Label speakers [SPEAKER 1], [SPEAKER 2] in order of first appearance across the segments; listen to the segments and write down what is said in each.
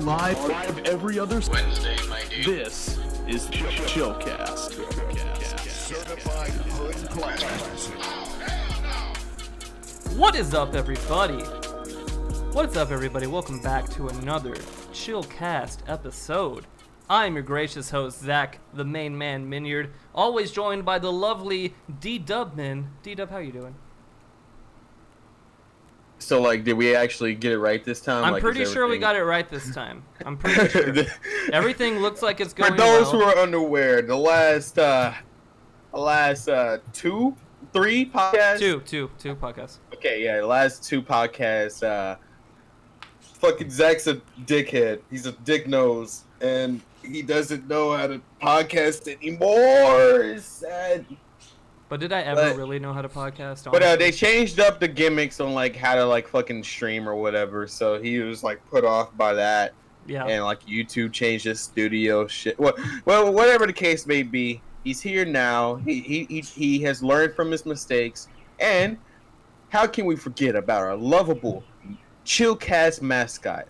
[SPEAKER 1] live every other Wednesday, my dude. This is Chillcast.
[SPEAKER 2] Certified hood classic.
[SPEAKER 3] What is up, everybody? What's up, everybody? Welcome back to another Chillcast episode. I'm your gracious host, Zach, the main man, Minyard, always joined by the lovely D-Dubman. D-Dub, how you doing?
[SPEAKER 4] So, like, did we actually get it right this time?
[SPEAKER 3] I'm pretty sure we got it right this time. I'm pretty sure. Everything looks like it's going
[SPEAKER 4] For those
[SPEAKER 3] well.
[SPEAKER 4] who are unaware, the last three podcasts?
[SPEAKER 3] Two podcasts.
[SPEAKER 4] Okay, yeah, the last two podcasts, fucking Zach's a dickhead. He's a dick nose, and he doesn't know how to podcast anymore. It's sad.
[SPEAKER 3] But did I ever really know how to podcast?
[SPEAKER 4] But they changed up the gimmicks on, like, how to, like, fucking stream or whatever, so he was, like, put off by that.
[SPEAKER 3] Yeah.
[SPEAKER 4] And, like, YouTube changed his studio shit. Well, whatever the case may be, he's here now. He has learned from his mistakes. And how can we forget about our lovable Chillcast mascot,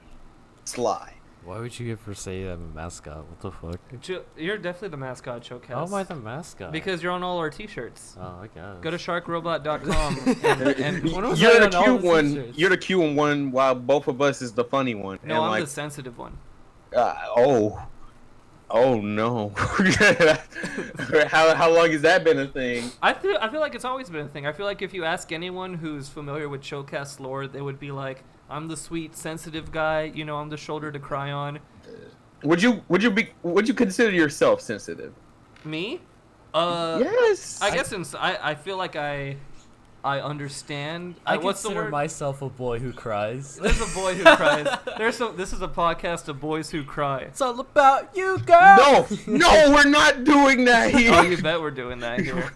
[SPEAKER 4] Sly?
[SPEAKER 5] Why would you ever say I'm a mascot? What the fuck?
[SPEAKER 3] You're definitely the mascot, Chillcast.
[SPEAKER 5] How am I the mascot?
[SPEAKER 3] Because you're on all our t-shirts.
[SPEAKER 5] Oh, I guess.
[SPEAKER 3] Go to sharkrobot.com and
[SPEAKER 4] You're the cute one. You're the cute one, while both of us is the funny one.
[SPEAKER 3] No,
[SPEAKER 4] and
[SPEAKER 3] I'm
[SPEAKER 4] like,
[SPEAKER 3] the sensitive one.
[SPEAKER 4] Oh no. How long has that been a thing?
[SPEAKER 3] I feel like it's always been a thing. I feel like if you ask anyone who's familiar with Chillcast lore, they would be like, I'm the sweet, sensitive guy. You know, I'm the shoulder to cry on.
[SPEAKER 4] Would you consider yourself sensitive?
[SPEAKER 3] Me?
[SPEAKER 4] Yes.
[SPEAKER 3] I guess I feel like I understand.
[SPEAKER 5] I
[SPEAKER 3] what's the
[SPEAKER 5] consider
[SPEAKER 3] word?
[SPEAKER 5] myself a boy who cries.
[SPEAKER 3] There's a boy who cries. This is a podcast of boys who cry.
[SPEAKER 5] It's all about you, girl.
[SPEAKER 4] No, we're not doing that here.
[SPEAKER 3] Oh, you bet we're doing that here.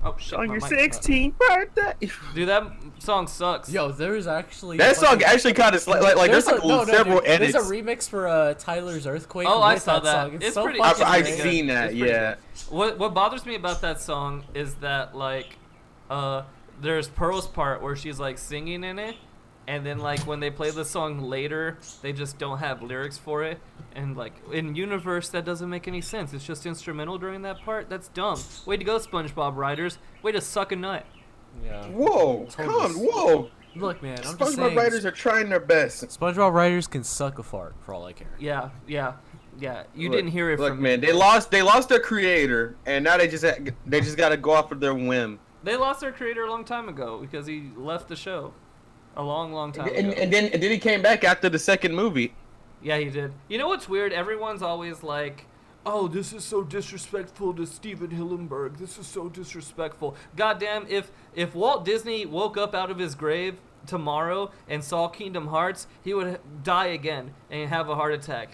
[SPEAKER 3] Oh shit!
[SPEAKER 4] On
[SPEAKER 3] my
[SPEAKER 4] your
[SPEAKER 3] mic.
[SPEAKER 4] 16th birthday.
[SPEAKER 3] Dude, that song sucks.
[SPEAKER 5] Yo, there's actually
[SPEAKER 4] That song actually kind of like there's like several edits.
[SPEAKER 5] There's a remix for Tyler's Earthquake.
[SPEAKER 3] Oh, I
[SPEAKER 5] with
[SPEAKER 3] saw
[SPEAKER 5] that.
[SPEAKER 3] that.
[SPEAKER 5] Song.
[SPEAKER 3] It's
[SPEAKER 5] so
[SPEAKER 3] pretty-
[SPEAKER 5] fucking
[SPEAKER 4] I've
[SPEAKER 5] great.
[SPEAKER 4] seen that.
[SPEAKER 3] It's pretty
[SPEAKER 4] Yeah.
[SPEAKER 3] What bothers me about that song is that like, there's Pearl's part where she's like singing in it, and then like when they play the song later, they just don't have lyrics for it, and like in universe that doesn't make any sense. It's just instrumental during that part. That's dumb. Way to go, SpongeBob writers. Way to suck a nut.
[SPEAKER 5] Yeah.
[SPEAKER 4] Whoa, whoa.
[SPEAKER 5] Look, man, I'm just
[SPEAKER 4] SpongeBob
[SPEAKER 5] saying.
[SPEAKER 4] writers are trying their best.
[SPEAKER 5] SpongeBob writers can suck a fart for all I care.
[SPEAKER 3] Yeah. You didn't hear it
[SPEAKER 4] Look,
[SPEAKER 3] from
[SPEAKER 4] man,
[SPEAKER 3] me.
[SPEAKER 4] they lost their creator, and now they just got to go off of their whim.
[SPEAKER 3] They lost their creator a long time ago because he left the show. A long time ago.
[SPEAKER 4] And then he came back after the second movie.
[SPEAKER 3] Yeah, he did. You know what's weird? Everyone's always like, oh, this is so disrespectful to Steven Hillenburg. This is so disrespectful. Goddamn, if Walt Disney woke up out of his grave tomorrow and saw Kingdom Hearts, he would die again and have a heart attack.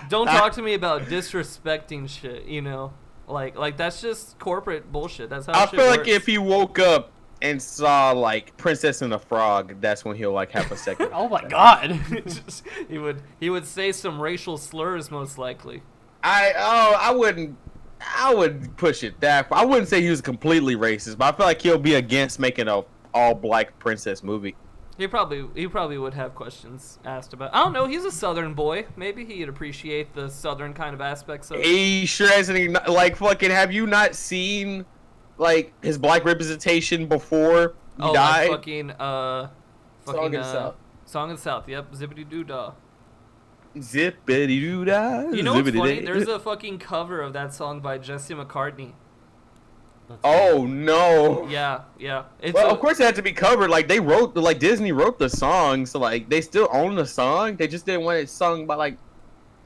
[SPEAKER 3] Don't talk to me about disrespecting shit, you know? Like that's just corporate bullshit. That's how
[SPEAKER 4] I
[SPEAKER 3] shit
[SPEAKER 4] feel like
[SPEAKER 3] works.
[SPEAKER 4] if he woke up and saw like Princess and the Frog, that's when he'll like have a second.
[SPEAKER 5] Oh my god.
[SPEAKER 3] he would say some racial slurs most likely.
[SPEAKER 4] I wouldn't push it that far. I wouldn't say he was completely racist, but I feel like he'll be against making a all black princess movie.
[SPEAKER 3] He probably would have questions asked about. I don't know. He's a Southern boy. Maybe he'd appreciate the Southern kind of aspects of it.
[SPEAKER 4] He sure hasn't like fucking. Have you not seen like his black representation before he died?
[SPEAKER 3] Like fucking
[SPEAKER 4] Song of the South.
[SPEAKER 3] Song of the South. Yep. Zippity doo dah.
[SPEAKER 4] Zippity doo dah.
[SPEAKER 3] You know what's funny? There's a fucking cover of that song by Jesse McCartney.
[SPEAKER 4] Oh no.
[SPEAKER 3] Yeah. It's
[SPEAKER 4] Well, of course it had to be covered. Like Disney wrote the song, so like they still own the song. They just didn't want it sung by like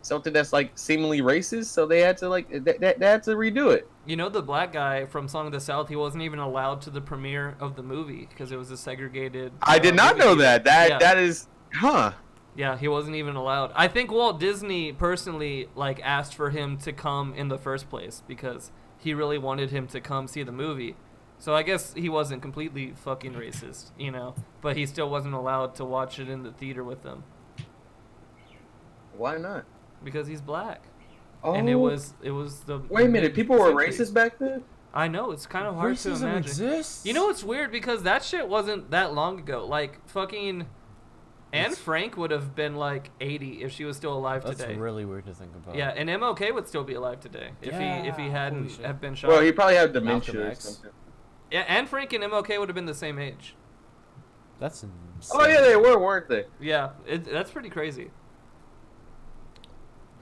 [SPEAKER 4] something that's like seemingly racist, so they had to like they had to redo it.
[SPEAKER 3] You know, the black guy from Song of the South, he wasn't even allowed to the premiere of the movie because it was a segregated.
[SPEAKER 4] I did not
[SPEAKER 3] movie
[SPEAKER 4] know
[SPEAKER 3] theater.
[SPEAKER 4] that. That is, huh?
[SPEAKER 3] Yeah, he wasn't even allowed. I think Walt Disney personally like asked for him to come in the first place because he really wanted him to come see the movie. So I guess he wasn't completely fucking racist, you know, but he still wasn't allowed to watch it in the theater with them
[SPEAKER 4] Why not?
[SPEAKER 3] because he's black.
[SPEAKER 4] Oh,
[SPEAKER 3] And it was the.
[SPEAKER 4] Wait a minute, people were
[SPEAKER 3] 50s.
[SPEAKER 4] racist back then?
[SPEAKER 3] I know, it's kind of hard to
[SPEAKER 5] Racism
[SPEAKER 3] imagine.
[SPEAKER 5] exists.
[SPEAKER 3] You know what's weird? Because that shit wasn't that long ago. Like, fucking Anne Frank would have been like 80 if she was still alive
[SPEAKER 5] That's
[SPEAKER 3] today.
[SPEAKER 5] really weird to think about.
[SPEAKER 3] Yeah, and MLK would still be alive today if he
[SPEAKER 5] Holy
[SPEAKER 3] hadn't
[SPEAKER 5] shit.
[SPEAKER 3] have been shot.
[SPEAKER 4] Well, he probably had
[SPEAKER 5] Malcolm
[SPEAKER 4] dementia or
[SPEAKER 5] X.
[SPEAKER 4] something.
[SPEAKER 3] Yeah, Anne Frank and MLK would have been the same age.
[SPEAKER 5] That's insane.
[SPEAKER 4] Oh yeah, they were, weren't they?
[SPEAKER 3] Yeah, that's pretty crazy.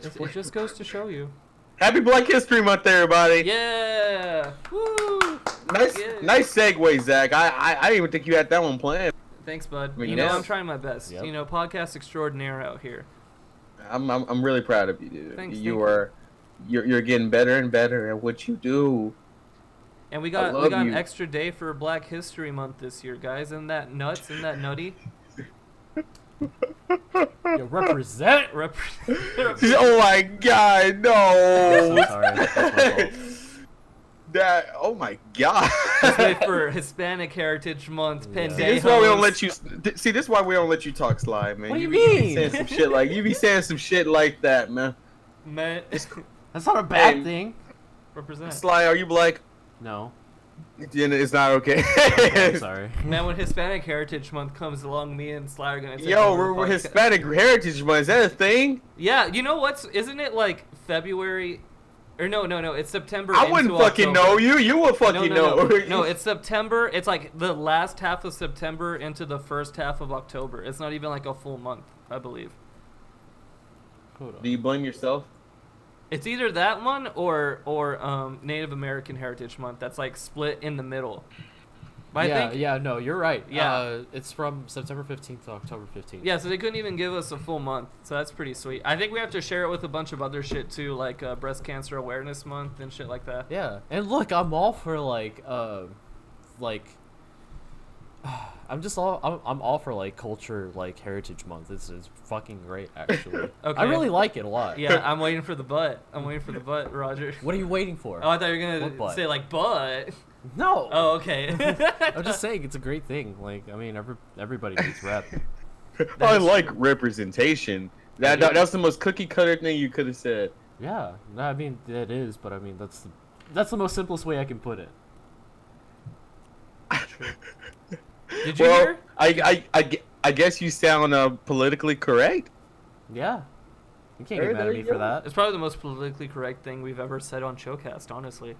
[SPEAKER 3] It just goes to show you.
[SPEAKER 4] Happy Black History Month, everybody.
[SPEAKER 3] Yeah. Woo.
[SPEAKER 4] Nice,
[SPEAKER 3] Yeah.
[SPEAKER 4] nice segue, Zach. I didn't even think you had that one planned.
[SPEAKER 3] Thanks, bud.
[SPEAKER 4] I mean,
[SPEAKER 3] You know,
[SPEAKER 4] yes.
[SPEAKER 3] I'm trying my best.
[SPEAKER 5] Yep.
[SPEAKER 3] You know, podcast extraordinaire out here.
[SPEAKER 4] I'm really proud of you, dude.
[SPEAKER 3] Thanks,
[SPEAKER 4] you
[SPEAKER 3] thank
[SPEAKER 4] are, you're getting better and better at what you do.
[SPEAKER 3] And we
[SPEAKER 4] I
[SPEAKER 3] got
[SPEAKER 4] love
[SPEAKER 3] an
[SPEAKER 4] you.
[SPEAKER 3] extra day for Black History Month this year, guys. Isn't that nuts? Isn't that nutty?
[SPEAKER 5] Yo, represent.
[SPEAKER 4] Oh my God, no!
[SPEAKER 5] I'm sorry. That's my fault.
[SPEAKER 4] That, oh my God!
[SPEAKER 3] Let's wait for Hispanic Heritage Month.
[SPEAKER 5] Yeah.
[SPEAKER 3] Pendejos.
[SPEAKER 4] This is why we don't let you. See, this is why we don't let you talk slide, man.
[SPEAKER 5] What do you
[SPEAKER 4] be
[SPEAKER 5] mean?
[SPEAKER 4] saying some shit like you be saying some shit like that, man.
[SPEAKER 3] Man,
[SPEAKER 5] That's not a bad
[SPEAKER 4] Hey.
[SPEAKER 5] thing.
[SPEAKER 3] represent.
[SPEAKER 4] Sly, are you black?
[SPEAKER 5] No.
[SPEAKER 4] It's not okay.
[SPEAKER 5] I'm sorry.
[SPEAKER 3] Man, when Hispanic Heritage Month comes along, me and Sly are gonna take
[SPEAKER 4] Yo,
[SPEAKER 3] over the
[SPEAKER 4] we're
[SPEAKER 3] podcast.
[SPEAKER 4] Hispanic Heritage Month. Is that a thing?
[SPEAKER 3] Yeah, you know what's? Isn't it like February? Or no, it's September.
[SPEAKER 4] I wouldn't
[SPEAKER 3] into
[SPEAKER 4] fucking
[SPEAKER 3] October.
[SPEAKER 4] know you. You would fucking know.
[SPEAKER 3] No, it's September. It's like the last half of September into the first half of October. It's not even like a full month, I believe.
[SPEAKER 5] Hold on.
[SPEAKER 4] Do you blame yourself?
[SPEAKER 3] It's either that one or Native American Heritage Month. That's like split in the middle. But I think
[SPEAKER 5] no, you're right.
[SPEAKER 3] Yeah.
[SPEAKER 5] It's from September 15th to October 15th.
[SPEAKER 3] yeah, so they couldn't even give us a full month. So that's pretty sweet. I think we have to share it with a bunch of other shit too, like Breast Cancer Awareness Month and shit like that.
[SPEAKER 5] Yeah, and look, I'm all for I'm all for like culture, like Heritage Month. It's fucking great, actually.
[SPEAKER 3] Okay.
[SPEAKER 5] I really like it a lot.
[SPEAKER 3] Yeah, I'm waiting for the butt. Roger.
[SPEAKER 5] What are you waiting for?
[SPEAKER 3] Oh, I thought you were
[SPEAKER 5] What
[SPEAKER 3] gonna
[SPEAKER 5] butt?
[SPEAKER 3] say like butt.
[SPEAKER 5] No.
[SPEAKER 3] Oh, okay.
[SPEAKER 5] I'm just saying it's a great thing. Like, I mean, everybody needs rep.
[SPEAKER 4] I like representation. That's the most cookie cutter thing you could have said.
[SPEAKER 5] Yeah, no, I mean it is, but I mean that's the most simplest way I can put it.
[SPEAKER 3] Did you
[SPEAKER 4] Well,
[SPEAKER 3] hear?
[SPEAKER 4] I guess you sound politically correct.
[SPEAKER 5] Yeah, you can't get mad
[SPEAKER 4] There
[SPEAKER 5] at me
[SPEAKER 4] you
[SPEAKER 5] for
[SPEAKER 4] go.
[SPEAKER 5] that.
[SPEAKER 3] It's probably the most politically correct thing we've ever said on Chillcast, honestly.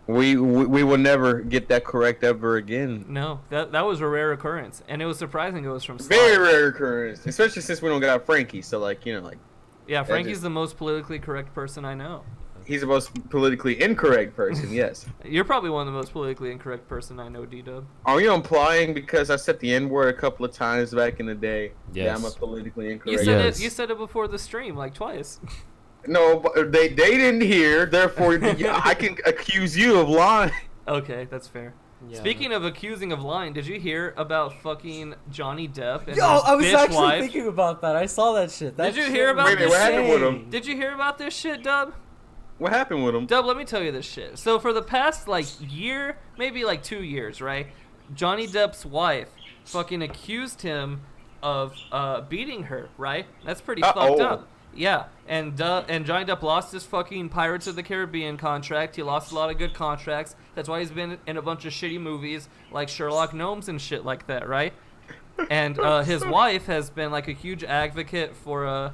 [SPEAKER 4] We will never get that correct ever again.
[SPEAKER 3] No, that was a rare occurrence, and it was surprising it was from Sly.
[SPEAKER 4] Very rare occurrence, especially since we don't got Frankie. So like
[SPEAKER 3] Yeah, Frankie's
[SPEAKER 4] just-
[SPEAKER 3] the most politically correct person I know.
[SPEAKER 4] he's the most politically incorrect person. Yes.
[SPEAKER 3] You're probably one of the most politically incorrect person I know, D-Dub.
[SPEAKER 4] Are you implying because I said the N word a couple of times back in the day? Yeah, I'm a
[SPEAKER 5] Yes.
[SPEAKER 4] politically
[SPEAKER 3] You
[SPEAKER 4] incorrect.
[SPEAKER 3] said
[SPEAKER 5] Yes.
[SPEAKER 3] it. You said it before the stream like twice.
[SPEAKER 4] No, but they didn't hear. Therefore, I can accuse you of lying.
[SPEAKER 3] Okay, that's fair.
[SPEAKER 5] Yeah.
[SPEAKER 3] Speaking of accusing of lying, did you hear about fucking Johnny Depp and
[SPEAKER 5] Yo,
[SPEAKER 3] his
[SPEAKER 5] I was
[SPEAKER 3] bitch
[SPEAKER 5] actually
[SPEAKER 3] wife?
[SPEAKER 5] thinking about that. I saw that shit.
[SPEAKER 3] Did you hear about
[SPEAKER 4] Wait a minute,
[SPEAKER 3] this
[SPEAKER 4] what happened with
[SPEAKER 3] shit?
[SPEAKER 4] him?
[SPEAKER 3] Did you hear about this shit, Dub?
[SPEAKER 4] What happened with him?
[SPEAKER 3] Dub, let me tell you this shit. So for the past like year, maybe like 2 years, right? Johnny Depp's wife fucking accused him of beating her, right? That's pretty fucked up. Yeah, and Johnny Depp lost his fucking Pirates of the Caribbean contract. He lost a lot of good contracts. That's why he's been in a bunch of shitty movies like Sherlock Gnomes and shit like that, right? And his wife has been like a huge advocate for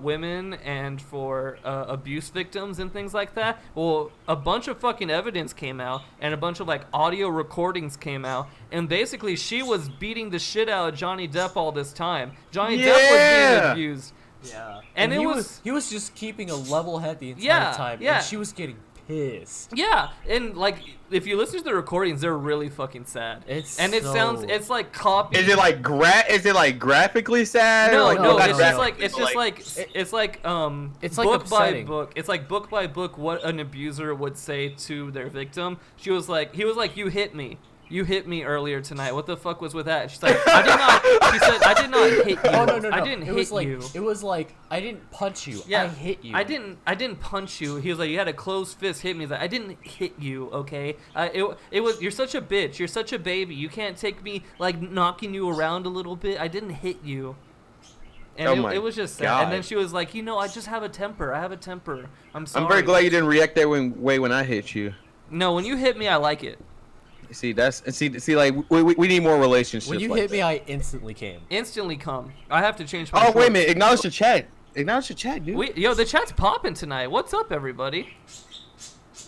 [SPEAKER 3] women and for abuse victims and things like that. Well, a bunch of fucking evidence came out and a bunch of like audio recordings came out, and basically she was beating the shit out of Johnny Depp all this time. Johnny Depp was being abused.
[SPEAKER 5] Yeah.
[SPEAKER 3] And it
[SPEAKER 5] he
[SPEAKER 3] was-
[SPEAKER 5] he was just keeping a level head the entire
[SPEAKER 3] Yeah,
[SPEAKER 5] time,
[SPEAKER 3] yeah.
[SPEAKER 5] and she was getting pissed.
[SPEAKER 3] Yeah, and like if you listen to the recordings, they're really fucking sad. It
[SPEAKER 5] so-
[SPEAKER 3] sounds it's like copy.
[SPEAKER 4] Is it like graphically sad?
[SPEAKER 3] No,
[SPEAKER 4] Or, like,
[SPEAKER 3] no,
[SPEAKER 4] not
[SPEAKER 3] it's
[SPEAKER 4] graphic,
[SPEAKER 3] just like it's
[SPEAKER 4] but,
[SPEAKER 3] just like
[SPEAKER 5] it's
[SPEAKER 3] like
[SPEAKER 5] like
[SPEAKER 3] book by
[SPEAKER 5] upsetting.
[SPEAKER 3] book. It's like book by book what an abuser would say to their victim. He was like, you hit me. You hit me earlier tonight. What the fuck was with that? She's like, I did not. She said, I did not hit you.
[SPEAKER 5] Oh no!
[SPEAKER 3] I didn't
[SPEAKER 5] it
[SPEAKER 3] hit
[SPEAKER 5] was like,
[SPEAKER 3] you.
[SPEAKER 5] It was like I didn't punch you.
[SPEAKER 3] Yeah,
[SPEAKER 5] I hit you.
[SPEAKER 3] I didn't punch you. He was like, you had a closed fist hit me. He's like, I didn't hit you, okay? It was, you're such a bitch. You're such a baby. You can't take me like knocking you around a little bit. I didn't hit you. And
[SPEAKER 4] Oh my
[SPEAKER 3] it was just sad.
[SPEAKER 4] God.
[SPEAKER 3] And then she was like, I just have a temper. I have a temper. I'm sorry.
[SPEAKER 4] I'm very glad you didn't react that way when I hit you.
[SPEAKER 3] No, when you hit me, I like it.
[SPEAKER 4] See, like we need more relationships.
[SPEAKER 5] When you
[SPEAKER 4] like
[SPEAKER 5] hit
[SPEAKER 4] that.
[SPEAKER 5] me, I instantly came.
[SPEAKER 3] Instantly come. I have to change my
[SPEAKER 4] Oh, wait a
[SPEAKER 3] shorts.
[SPEAKER 4] minute. Acknowledge the chat. Acknowledge the chat, dude.
[SPEAKER 3] Yo, the chat's popping tonight. What's up, everybody?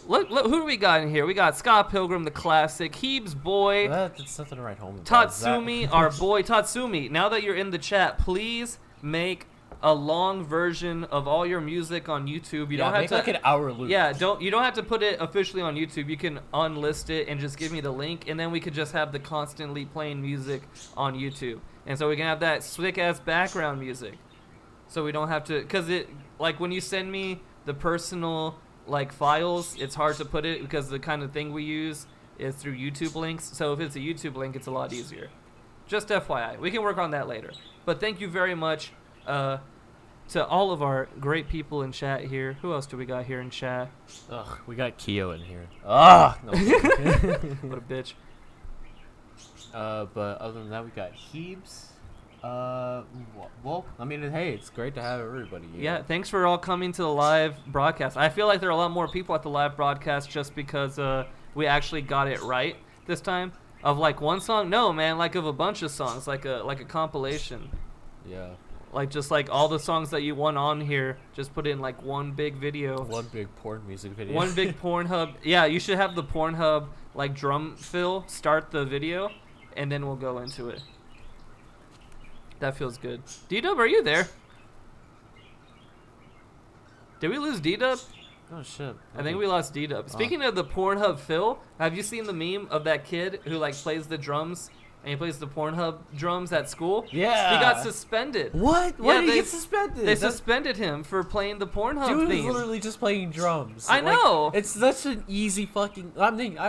[SPEAKER 3] Look, who do we got in here? We got Scott Pilgrim, the classic, Heeb's boy,
[SPEAKER 5] That's something to write home about.
[SPEAKER 3] Tatsumi, our boy Tatsumi. Now that you're in the chat, please make a long version of all your music on YouTube. You don't have
[SPEAKER 5] make
[SPEAKER 3] to
[SPEAKER 5] like an hour loop.
[SPEAKER 3] Yeah, you don't have to put it officially on YouTube. You can unlist it and just give me the link, and then we could just have the constantly playing music on YouTube. And so we can have that slick ass background music. So we don't have to, cause it like when you send me the personal like files, it's hard to put it because the kind of thing we use is through YouTube links. So if it's a YouTube link, it's a lot easier. Just FYI, we can work on that later. But thank you very much to all of our great people in chat here. Who else do we got here in chat?
[SPEAKER 5] Ugh, we got Keo in here. Ah, no.
[SPEAKER 3] What a bitch.
[SPEAKER 5] But other than that, we got Heebs. Well, I mean, hey, it's great to have everybody here.
[SPEAKER 3] Yeah, thanks for all coming to the live broadcast. I feel like there are a lot more people at the live broadcast just because we actually got it right this time. Of like one song? No, man, like of a bunch of songs, like a compilation.
[SPEAKER 5] Yeah.
[SPEAKER 3] Like just like all the songs that you want on here, just put in like one big video.
[SPEAKER 5] One big porn music video.
[SPEAKER 3] One big Pornhub. Yeah, you should have the Pornhub like drum fill start the video, and then we'll go into it. That feels good. D-Dub, are you there? Did we lose D-Dub?
[SPEAKER 5] Oh shit.
[SPEAKER 3] I think we lost D-Dub. Speaking of the Pornhub fill, have you seen the meme of that kid who like plays the drums and he plays the Pornhub drums at school?
[SPEAKER 5] Yeah.
[SPEAKER 3] He got suspended.
[SPEAKER 5] What?
[SPEAKER 3] Yeah,
[SPEAKER 5] Why did he get suspended?
[SPEAKER 3] They suspended him for playing the Pornhub
[SPEAKER 5] Dude
[SPEAKER 3] theme.
[SPEAKER 5] is literally just playing drums.
[SPEAKER 3] I know.
[SPEAKER 5] It's such an easy fucking. I mean,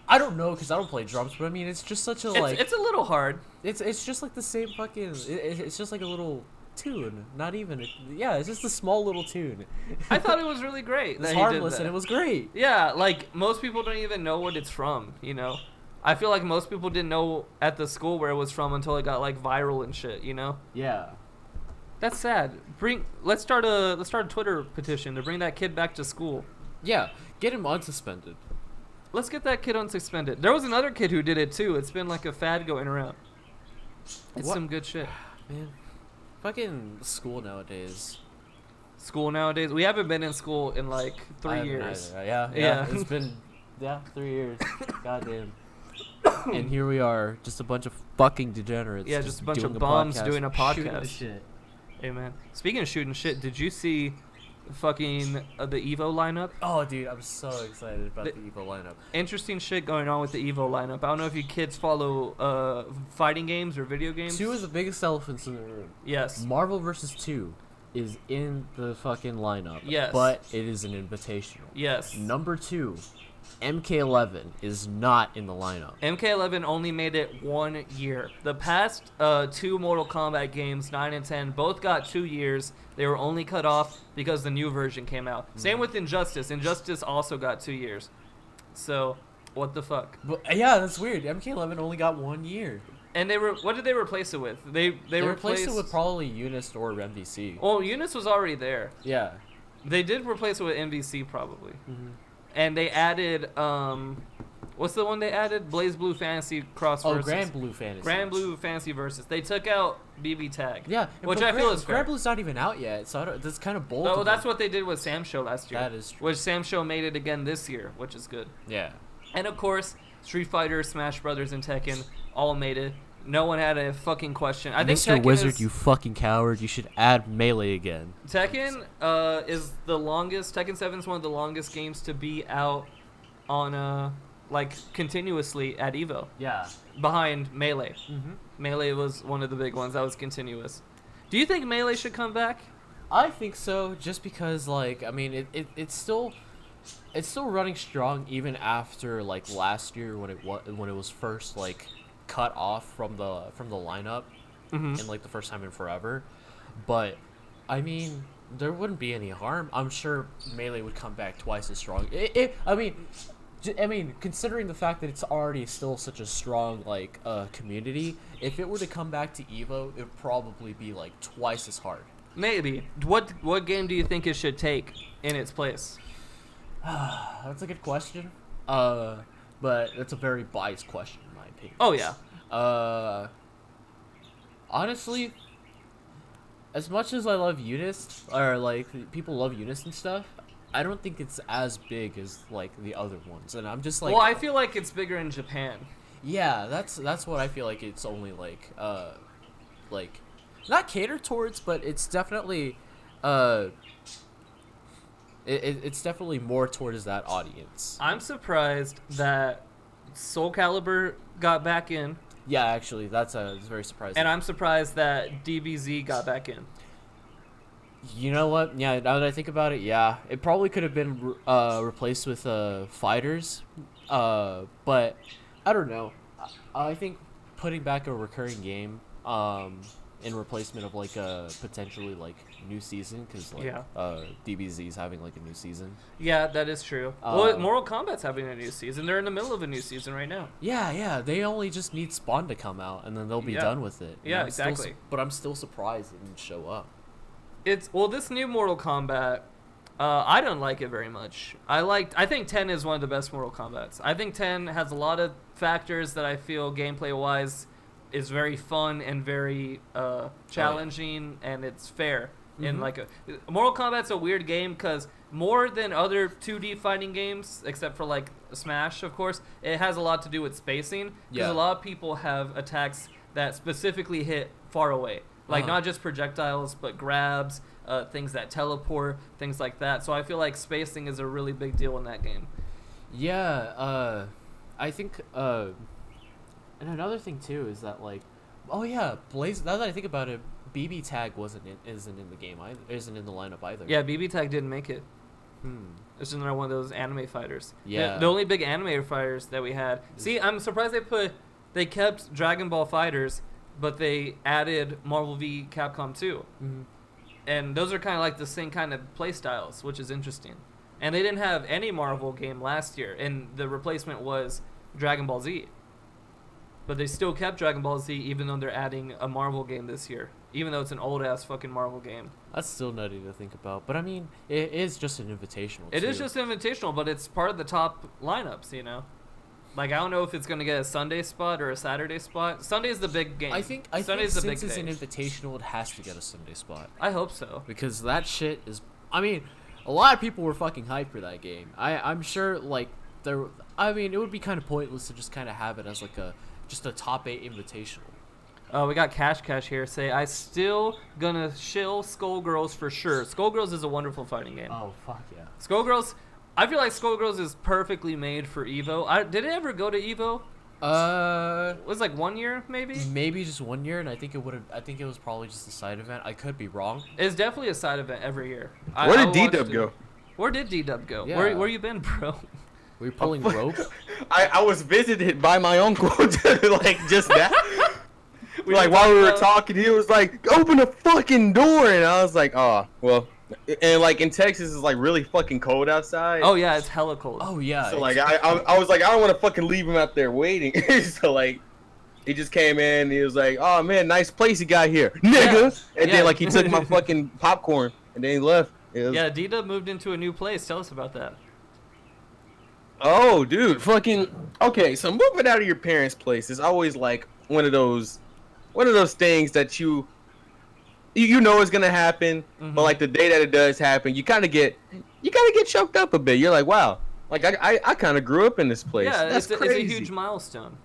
[SPEAKER 5] I don't know because I don't play drums, but I mean, it's just such a like.
[SPEAKER 3] It's a little hard.
[SPEAKER 5] It's just like the same fucking. It's just like a little tune. Not even. Yeah, it's just a small little tune.
[SPEAKER 3] I thought it was really great.
[SPEAKER 5] It's
[SPEAKER 3] that he did
[SPEAKER 5] harmless
[SPEAKER 3] that.
[SPEAKER 5] and it was great.
[SPEAKER 3] Yeah, like most people don't even know what it's from, you know? I feel like most people didn't know at the school where it was from until it got like viral and shit, you know?
[SPEAKER 5] Yeah.
[SPEAKER 3] That's sad. Let's start a Twitter petition to bring that kid back to school.
[SPEAKER 5] Yeah. Get him unsuspended.
[SPEAKER 3] Let's get that kid unsuspended. There was another kid who did it too. It's been like a fad going around. It's
[SPEAKER 5] What?
[SPEAKER 3] some good shit.
[SPEAKER 5] Man. Fucking school nowadays.
[SPEAKER 3] School nowadays. We haven't been in school in like 3
[SPEAKER 5] I haven't
[SPEAKER 3] years.
[SPEAKER 5] either. Yeah.
[SPEAKER 3] Yeah.
[SPEAKER 5] It's been 3 years. Goddamn. And here we are, just a bunch of fucking degenerates.
[SPEAKER 3] Yeah, just a bunch
[SPEAKER 5] doing
[SPEAKER 3] of bums
[SPEAKER 5] podcast,
[SPEAKER 3] doing a
[SPEAKER 5] shooting the
[SPEAKER 3] podcast.
[SPEAKER 5] shit.
[SPEAKER 3] Hey man. Speaking of shooting shit, did you see fucking the Evo lineup?
[SPEAKER 5] Oh, dude, I'm so excited about the Evo lineup.
[SPEAKER 3] Interesting shit going on with the Evo lineup. I don't know if you kids follow fighting games or video games.
[SPEAKER 5] 2 is the biggest elephants in the room.
[SPEAKER 3] Yes.
[SPEAKER 5] Marvel vs. 2 is in the fucking lineup.
[SPEAKER 3] Yes.
[SPEAKER 5] But it is an invitational.
[SPEAKER 3] Yes.
[SPEAKER 5] Number 2, MK11 is not in the lineup.
[SPEAKER 3] MK11 only made it 1 year. The past 2 Mortal Kombat games, 9 and 10, both got 2 years. They were only cut off because the new version came out. Same with Injustice. Injustice also got 2 years. So, what the fuck?
[SPEAKER 5] But, yeah, that's weird. MK11 only got 1 year.
[SPEAKER 3] And what did they replace it with? They
[SPEAKER 5] replaced it with probably Eunice or MVC.
[SPEAKER 3] Well, Eunice was already there.
[SPEAKER 5] Yeah.
[SPEAKER 3] They did replace it with MVC probably.
[SPEAKER 5] Mm-hmm.
[SPEAKER 3] And they added what's the one they added? Blaze Blue Fantasy Cross
[SPEAKER 5] Oh,
[SPEAKER 3] Versus.
[SPEAKER 5] Grand Blue Fantasy.
[SPEAKER 3] Grand Blue Fantasy Versus. They took out BB Tag.
[SPEAKER 5] Yeah,
[SPEAKER 3] which
[SPEAKER 5] but
[SPEAKER 3] I feel is fair.
[SPEAKER 5] Grand Blue's not even out yet, so that's kind of bold.
[SPEAKER 3] Oh,
[SPEAKER 5] of
[SPEAKER 3] that's
[SPEAKER 5] them.
[SPEAKER 3] what they did with Sam Show last year.
[SPEAKER 5] That is true.
[SPEAKER 3] Which Sam Show made it again this year, which is good.
[SPEAKER 5] Yeah.
[SPEAKER 3] And of course, Street Fighter, Smash Brothers, and Tekken all made it. No one had a fucking question. I think
[SPEAKER 5] Mr.
[SPEAKER 3] Tekken
[SPEAKER 5] Wizard,
[SPEAKER 3] is,
[SPEAKER 5] you fucking coward! You should add Melee again.
[SPEAKER 3] Tekken is the longest. Tekken 7 is one of the longest games to be out on like continuously at Evo.
[SPEAKER 5] Yeah.
[SPEAKER 3] Behind Melee.
[SPEAKER 5] Mm-hmm.
[SPEAKER 3] Melee was one of the big ones that was continuous. Do you think Melee should come back?
[SPEAKER 5] I think so, just because like I mean it's still running strong even after like last year when it was first like cut off from the lineup and like the first time in forever. But I mean there wouldn't be any harm. I'm sure Melee would come back twice as strong. I mean, considering the fact that it's already still such a strong like community, if it were to come back to Evo, it would probably be like twice as hard.
[SPEAKER 3] Maybe. What game do you think it should take in its place?
[SPEAKER 5] That's a good question. but that's a very biased question in my opinion.
[SPEAKER 3] Oh yeah.
[SPEAKER 5] Honestly, as much as I love Eunice, or like people love Eunice and stuff, I don't think it's as big as like the other ones, and I'm just like.
[SPEAKER 3] Well, I feel like it's bigger in Japan.
[SPEAKER 5] Yeah, that's what I feel like. It's only like not catered towards, but it's definitely it's definitely more towards that audience.
[SPEAKER 3] I'm surprised that Soul Calibur got back in,
[SPEAKER 5] Yeah, actually, that's very surprising.
[SPEAKER 3] and I'm surprised that DBZ got back in.
[SPEAKER 5] You know what? Yeah, now that I think about it, yeah, it probably could have been replaced with fighters, but I don't know. I think putting back a recurring game in replacement of like a potentially like new season, because like
[SPEAKER 3] Yeah.
[SPEAKER 5] DBZ is having like a new season.
[SPEAKER 3] Yeah, that is true. Well, Mortal Kombat's having a new season. They're in the middle of a new season right now.
[SPEAKER 5] Yeah, they only just need Spawn to come out, and then they'll be
[SPEAKER 3] Yeah.
[SPEAKER 5] done with it. And
[SPEAKER 3] Yeah,
[SPEAKER 5] I'm still
[SPEAKER 3] exactly.
[SPEAKER 5] but I'm still surprised it didn't show up.
[SPEAKER 3] This new Mortal Kombat, I don't like it very much. I think 10 is one of the best Mortal Kombats. I think 10 has a lot of factors that I feel gameplay wise is very fun and very challenging, and it's fair. In like Mortal Kombat's a weird game because more than other 2D fighting games, except for like Smash, of course, it has a lot to do with spacing. Because
[SPEAKER 5] Yeah.
[SPEAKER 3] a lot of people have attacks that specifically hit far away. Like not just projectiles, but grabs, things that teleport, things like that. So I feel like spacing is a really big deal in that game.
[SPEAKER 5] Yeah, I think, and another thing too is that like, oh yeah, Blaze. Now that I think about it, BB Tag isn't in the game either. Isn't in the lineup either.
[SPEAKER 3] Yeah, BB Tag didn't make it. It's another one of those anime fighters.
[SPEAKER 5] Yeah.
[SPEAKER 3] The only big anime fighters that we had. See, I'm surprised they kept Dragon Ball Fighters, but they added Marvel v Capcom 2. And those are kind of like the same kind of play styles, which is interesting. And they didn't have any Marvel game last year, and the replacement was Dragon Ball Z. But they still kept Dragon Ball Z even though they're adding a Marvel game this year, even though it's an old-ass fucking Marvel game.
[SPEAKER 5] That's still nutty to think about. But I mean, it is just an invitational.
[SPEAKER 3] It is
[SPEAKER 5] too.
[SPEAKER 3] just invitational, but it's part of the top lineups, you know? Like, I don't know if it's going to get a Sunday spot or a Saturday spot. Sunday's the big game.
[SPEAKER 5] I think
[SPEAKER 3] Sunday's the big
[SPEAKER 5] since it's
[SPEAKER 3] day.
[SPEAKER 5] an invitational, it has to get a Sunday spot.
[SPEAKER 3] I hope so.
[SPEAKER 5] Because that shit is. I mean, a lot of people were fucking hyped for that game. I'm sure like there. I mean, it would be kind of pointless to just kind of have it as like just a top 8 invitational.
[SPEAKER 3] We got Cash here say, I still gonna shill Skullgirls for sure. Skullgirls is a wonderful fighting game.
[SPEAKER 5] Oh fuck yeah.
[SPEAKER 3] Skullgirls, I feel like Skullgirls is perfectly made for Evo. Did it ever go to Evo? It was like 1 year, maybe?
[SPEAKER 5] Maybe just 1 year, and I think it was probably just a side event. I could be wrong.
[SPEAKER 3] It's definitely a side event every year.
[SPEAKER 4] Where did
[SPEAKER 3] watched
[SPEAKER 4] D-Dub
[SPEAKER 3] it.
[SPEAKER 4] go?
[SPEAKER 3] Where did D-Dub go?
[SPEAKER 5] Yeah.
[SPEAKER 3] Where you been, bro?
[SPEAKER 5] Were you pulling rope?
[SPEAKER 4] I was visited by my uncle like just that. Like
[SPEAKER 3] were
[SPEAKER 4] while we
[SPEAKER 3] talking
[SPEAKER 4] were
[SPEAKER 3] about-
[SPEAKER 4] talking, he was like, "Open the fucking door," and I was like, "Oh, well." And like in Texas, it's like really fucking cold outside.
[SPEAKER 3] Oh yeah, it's hella cold.
[SPEAKER 5] Oh yeah.
[SPEAKER 4] So like I was like, I don't want to fucking leave him out there waiting. So like, he just came in. And he was like, "Oh man, nice place you got here, nigga." And
[SPEAKER 3] Yeah.
[SPEAKER 4] then like he took my fucking popcorn and then he left. It was,
[SPEAKER 3] Yeah, D-Dub moved into a new place. Tell us about that.
[SPEAKER 4] Oh, dude, fucking. Okay, so moving out of your parents' place is always like one of those things that you know is gonna happen, but like the day that it does happen, you kind of get choked up a bit. You're like, wow, like I kind of grew up in this place.
[SPEAKER 3] Yeah,
[SPEAKER 4] That's
[SPEAKER 3] it's
[SPEAKER 4] crazy.
[SPEAKER 3] a huge milestone.